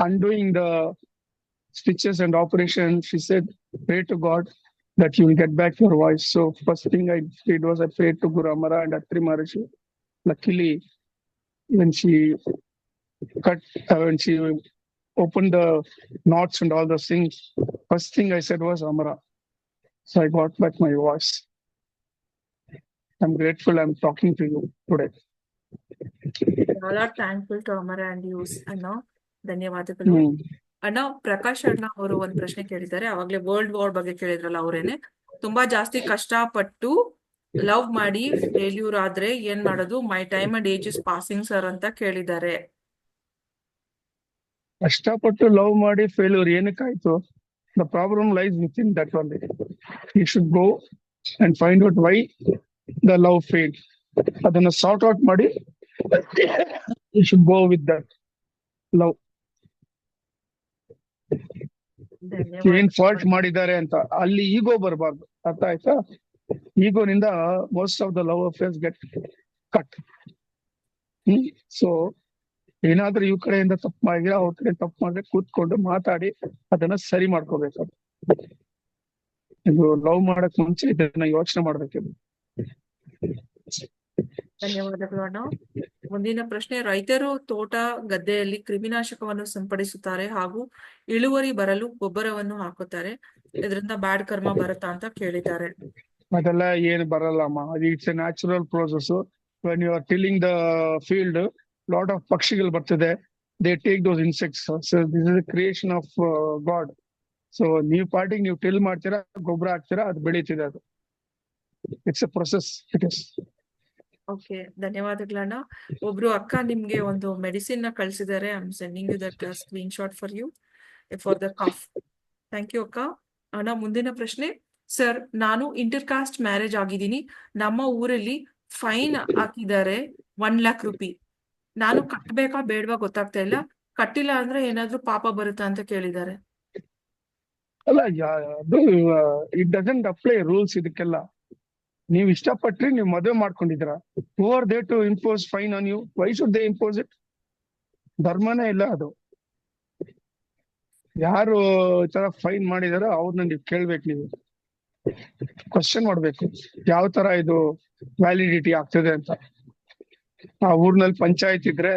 undoing the stitches and operation, she said, pray to God that you will get back your voice. So first thing I did was I prayed to Guru Amara and Atri Maharishi. Luckily, when she opened the knots and all those things, first thing I said was Amara. So I got back my voice. I'm grateful I'm talking to you today. All are thankful to Amara and you ಅಣ್ಣ. ಧನ್ಯವಾದಗಳು ಅಣ್ಣ. ಪ್ರಕಾಶ್ ಅಣ್ಣ ಅವರು ಒಂದ್ ಪ್ರಶ್ನೆ ಕೇಳಿದ್ದಾರೆ, ಅವಾಗ್ಲೇ world war ಬಗ್ಗೆ ಕೇಳಿದ್ರಲ್ಲ ಅವರೇನೆ. ತುಂಬಾ ಜಾಸ್ತಿ ಕಷ್ಟಪಟ್ಟು ಲವ್ ಮಾಡಿ ಫೇಲ್ಯೂರ್ ಆದ್ರೆ ಏನ್ ಮಾಡೋದು, my time and age is passing sir ಅಂತ ಕೇಳಿದ್ದಾರೆ. ಕಷ್ಟಪಟ್ಟು ಲವ್ ಮಾಡಿ failure ಏನಕ್ಕಾಯ್ತು? The problem lies within that only. You should go and find out why the love failed. ಅದನ್ನ ಸಾರ್ಟ್ ಔಟ್ ಮಾಡಿ you should go with that love. ಏನ್ fault ಮಾಡಿದ್ದಾರೆ ಅಂತ ಅಲ್ಲಿ ಈಗೋ ಬರಬಾರ್ದು. ಅರ್ಥ ಆಯ್ತಾ? ಈಗೋನಿಂದ most of the love affairs get cut. So ಏನಾದ್ರೂ ಇವ್ ಕಡೆಯಿಂದ ತಪ್ಪು ಮಾಡಿದ್ರೆ ಅವ್ರ ಕಡೆ ತಪ್ಪು ಮಾಡಿದ್ರೆ ಕೂತ್ಕೊಂಡು ಮಾತಾಡಿ ಅದನ್ನ ಸರಿ ಮಾಡ್ಕೋಬೇಕು. ಇದು ಲವ್ ಮಾಡಕ್ ಮುಂಚೆ ಇದನ್ನ ಯೋಚನೆ ಮಾಡ್ಬೇಕಿದೆ. ಧನ್ಯವಾದಗಳು ಅಣ್ಣ. ಮುಂದಿನ ಪ್ರಶ್ನೆ, ರೈತರು ತೋಟ ಗದ್ದೆಯಲ್ಲಿ ಕ್ರಿಮಿನಾಶಕವನ್ನು ಸಿಂಪಡಿಸುತ್ತಾರೆ ಹಾಗೂ ಇಳುವರಿ ಬರಲು ಗೊಬ್ಬರವನ್ನು ಹಾಕುತ್ತಾರೆ, ಇದರಿಂದ ಬ್ಯಾಡ್ ಕರ್ಮ ಬರುತ್ತಾ ಅಂತ ಕೇಳಿದ್ದಾರೆ. ಅದೆಲ್ಲ ಏನು ಬರಲ್ಲಮ್ಮ, it's a natural process. When you are tilling the field, lot of ಪಕ್ಷಿಗಳು ಬರ್ತದೆ, they take those insects. So this is creation of God. ಸೊ ನೀವು ಪಾರ್ಟಿಗೆ ನೀವು ಟಿಲ್ ಮಾಡ್ತೀರಾ, ಗೊಬ್ಬರ ಹಾಕ್ತೀರಾ, ಅದು ಬೆಳೀತಿದೆ. ಅದು it's a process. It is okay, ಧನ್ಯವಾದಗಳಣ್ಣ. ಒಬ್ರು ಅಕ್ಕ ನಿಮ್ಗೆ ಒಂದು ಮೆಡಿಸಿನ್ ನ ಕಳ್ಸಿದ್ದಾರೆ. I am sending you that screenshot for you for the cough. Thank you ಅಕ್ಕ. ಅಣ್ಣ, ಮುಂದಿನ ಪ್ರಶ್ನೆ. ಸರ್, ನಾನು ಇಂಟರ್ ಕಾಸ್ಟ್ ಮ್ಯಾರೇಜ್ ಆಗಿದ್ದೀನಿ. ನಮ್ಮ ಊರಲ್ಲಿ ಫೈನ್ ಹಾಕಿದ್ದಾರೆ 1 lakh ರೂಪಿ. ನಾನು ಕಟ್ಟಬೇಕಾ ಬೇಡವಾ ಗೊತ್ತಾಗ್ತಾ ಇಲ್ಲ. ಕಟ್ಟಿಲ್ಲ ಅಂದ್ರೆ ಏನಾದ್ರೂ ಪಾಪ ಬರುತ್ತಾ ಅಂತ ಕೇಳಿದ್ದಾರೆ. ಅಲ್ಲ, ಅದು ಇಟ್ ಡಸಂಟ್ ಅಪ್ಲೈ ರೂಲ್ಸ್ ಇದಕ್ಕೆಲ್ಲ. ನೀವು ಇಷ್ಟಪಟ್ರಿ, ನೀವು ಮದುವೆ ಮಾಡ್ಕೊಂಡಿದ್ದೀರಾ. Who are they to impose fine on you? Why should they impose it? ಧರ್ಮನೇ ಇಲ್ಲ ಅದು. ಯಾರು ಈ ತರ ಫೈನ್ ಮಾಡಿದಾರೋ ಅವ್ರನ್ನ ನೀವು ಕೇಳ್ಬೇಕು. ನೀವು ಕ್ವಶನ್ ಮಾಡ್ಬೇಕು, ಯಾವ ತರ ಇದು ವ್ಯಾಲಿಡಿಟಿ ಆಗ್ತದೆ ಅಂತ. ಆ ಊರ್ನಲ್ಲಿ ಪಂಚಾಯತ್ ಇದ್ರೆ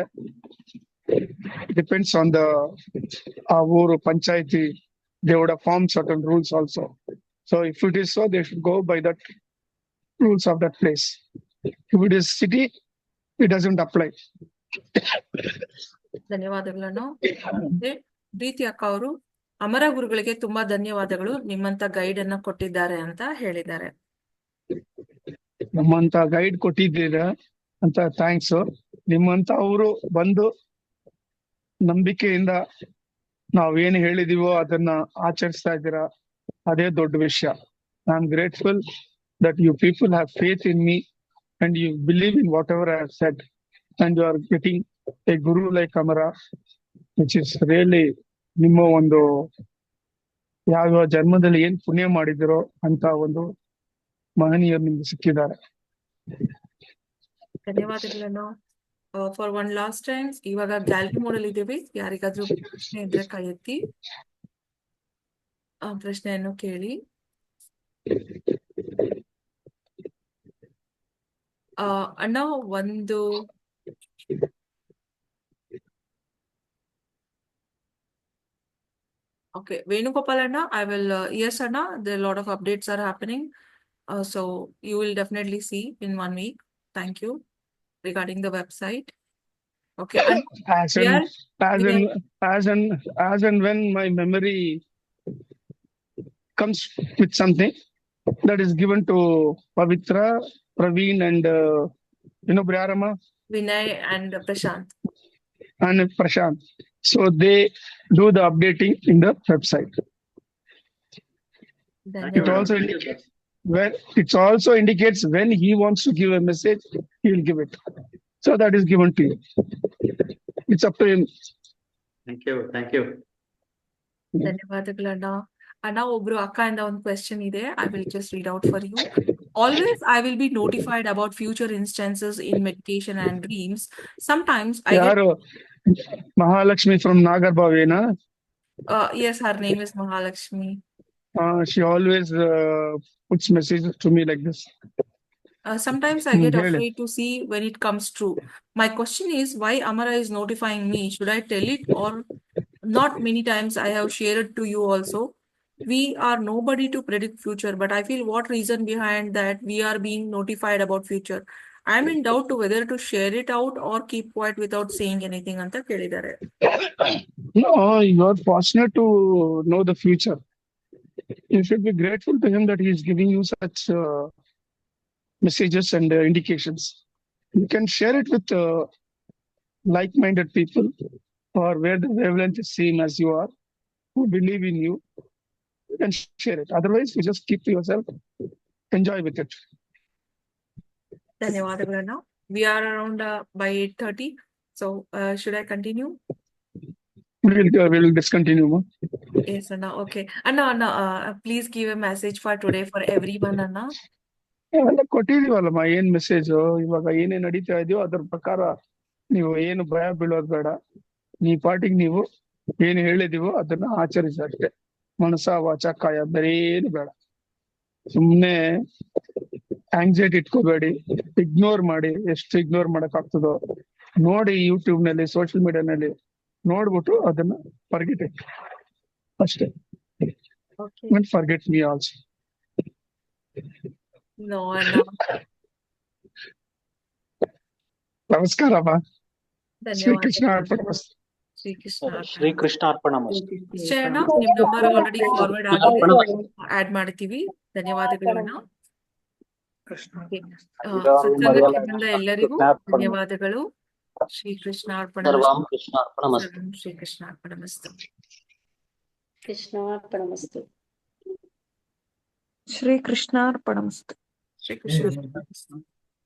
ಡಿಪೆಂಡ್ಸ್ ಆನ್ ದ ಆ ಊರು ಪಂಚಾಯತಿ, they would have formed certain rules also. So if it is so, they should go by that rules of that place. If it is city, it doesn't apply. ಧನ್ಯವಾದಗಳನ್ನು. ಪ್ರೀತಿ ಅಕ್ಕ ಅವರು ಅಮರ ಗುರುಗಳಿಗೆ ತುಂಬಾ ಧನ್ಯವಾದಗಳು, ನಿಮ್ಮಂತ guide ಅನ್ನ ಕೊಟ್ಟಿದ್ದಾರೆ ಅಂತ ಹೇಳಿದ್ದಾರೆ. ನಮ್ಮಂತ ಗೈಡ್ ಕೊಟ್ಟಿದ್ದೀರಾ ಅಂತ ಥ್ಯಾಂಕ್ಸ್. ನಿಮ್ಮಂತ ಅವರು ಬಂದು ನಂಬಿಕೆಯಿಂದ ನಾವೇನು ಹೇಳಿದೀವೋ ಅದನ್ನ ಆಚರಿಸ್ತಾ ಇದ್ದೀರಾ, ಅದೇ ದೊಡ್ಡ ವಿಷಯ. I am grateful that you people have faith in me and you believe in whatever I have said, and you are getting a guru like Amara, which is really ನಿಮ್ಮ ಒಂದು ಯಾವ ಜನ್ಮದಲ್ಲಿ ಏನ್ ಪುಣ್ಯ ಮಾಡಿದಿರೋ ಅಂತ ಒಂದು ಮಹನೀಯರು ನಿಮ್ಗೆ ಸಿಕ್ಕಿದ್ದಾರೆ. ಧನ್ಯವಾದಗಳನ್ನು. ಫಾರ್ ಒನ್ ಲಾಸ್ಟ್ ಟೈಮ್, ಇವಾಗ ಗ್ಯಾಲರಿ ಮೋಡಲ್ ಇದ್ದೀವಿ. ಯಾರಿಗಾದ್ರೂ ಪ್ರಶ್ನೆ ಇದ್ರೆ ಕೈ ಎತ್ತಿ ಪ್ರಶ್ನೆಯನ್ನು ಕೇಳಿ. ಅಣ್ಣ, ಒಂದು okay, Venugopal Anna, I will yes Anna, there are a lot of updates are happening, so you will definitely see in 1 week. Thank you. Regarding the website, okay. And as and when my memory comes with something that is given to Pavitra, Praveen and Brarama, Vinay and Prashant. So they do the updating in the website. It also indicates when he wants to give a message, he will give it. So that is given to you. It's up to him. Thank you. ಧನ್ಯವಾದಗಳಣ್ಣ. ಅಣ್ಣ, ಒಬ್ರು ಅಕ್ಕಯಿಂದ ಒಂದು question ಇದೆ. I will just read out for you. Always I will be notified about future instances in meditation and dreams. Sometimes I get... Mahalakshmi from Nagarbhavena. Yes, her name is Mahalakshmi. She always puts messages to me like this. Sometimes I get afraid to see when it comes true. My question is, why Amara is notifying me? Should I tell it or not? Many times I have shared to you also. We are nobody to predict future, but I feel what reason behind that we are being notified about future. I am in doubt to whether to share it out or keep quiet without saying anything anta kelidare. No, you are fortunate to know the future. You should be grateful to him that he is giving you such messages and indications. You can share it with like-minded people or where the wavelength is same as you are, who believe in you. You can share it. Otherwise, you just keep to yourself. Enjoy with it. ಧನ್ಯವಾದಗಳನ್ನ. We are around by 8:30. So should I continue? We'll discontinue. Yes, Anna. Okay. Anna, please give a message for today for everyone, Anna. ಎಲ್ಲ ಕೊಟ್ಟಿದೀವಲ್ಲಮ್ಮ, ಏನ್ message ಇವಾಗ ಏನೇನ್ ನಡೀತಾ ಇದೆಯೋ ಅದ್ರ ಪ್ರಕಾರ ನೀವು ಏನು ಭಯ ಬೀಳೋದ್ ಬೇಡ. ನೀ ಪಾರ್ಟಿಗೆ ನೀವು ಏನು ಹೇಳಿದೀವೋ ಅದನ್ನ ಆಚರಿಸಿ ಅಷ್ಟೇ. ಮನಸ ವಾಚ ಕಾಯ ಬೇರೆ ಏನು ಬೇಡ. ಸುಮ್ನೆ ಆಂಗ್ಸೈಟಿ ಇಟ್ಕೋಬೇಡಿ, ಇಗ್ನೋರ್ ಮಾಡಿ. ಎಷ್ಟು ಇಗ್ನೋರ್ ಮಾಡಕ್ ಆಗ್ತದೋ ನೋಡಿ. ಯೂಟ್ಯೂಬ್ ನಲ್ಲಿ, ಸೋಷಿಯಲ್ ಮೀಡಿಯಾನಲ್ಲಿ ನೋಡ್ಬಿಟ್ಟು ಅದನ್ನ ಫರ್ಗೆಟ್ ಇಟ್ ಅಷ್ಟೇ. Forget me also. No, Anna. ನಮಸ್ಕಾರಮ್ಮ. ಶ್ರೀಕೃಷ್ಣ ಧನ್ಯವಾದಗಳು. ಅರ್ಪಣ. ಶ್ರೀ ಕೃಷ್ಣ ಅರ್ಪಣಮಸ್ತು. ಶರಣ, ನಿಮ್ ನಂಬರ್ ಆಲ್ರೆಡಿ ಫಾರ್ವರ್ಡ್ ಆಗಿದೆ, ಆಡ್ ಮಾಡ್ತೀವಿ. ಧನ್ಯವಾದಗಳನ್ನ. Okay. ಸತ್ಸಂಗಕ್ಕೆ ಬಂದ ಎಲ್ಲರಿಗೂ ಧನ್ಯವಾದಗಳು. ಸರ್ವಂ ಕೃಷ್ಣಾರ್ಪಣಮಸ್ತು. ಸರ್ವಂ ಶ್ರೀಕೃಷ್ಣಾರ್ಪಣಮಸ್ತು. ಕೃಷ್ಣಾರ್ಪಣಮಸ್ತು. ಶ್ರೀಕೃಷ್ಣಾರ್ಪಣಮಸ್ತು. ಶ್ರೀಕೃಷ್ಣ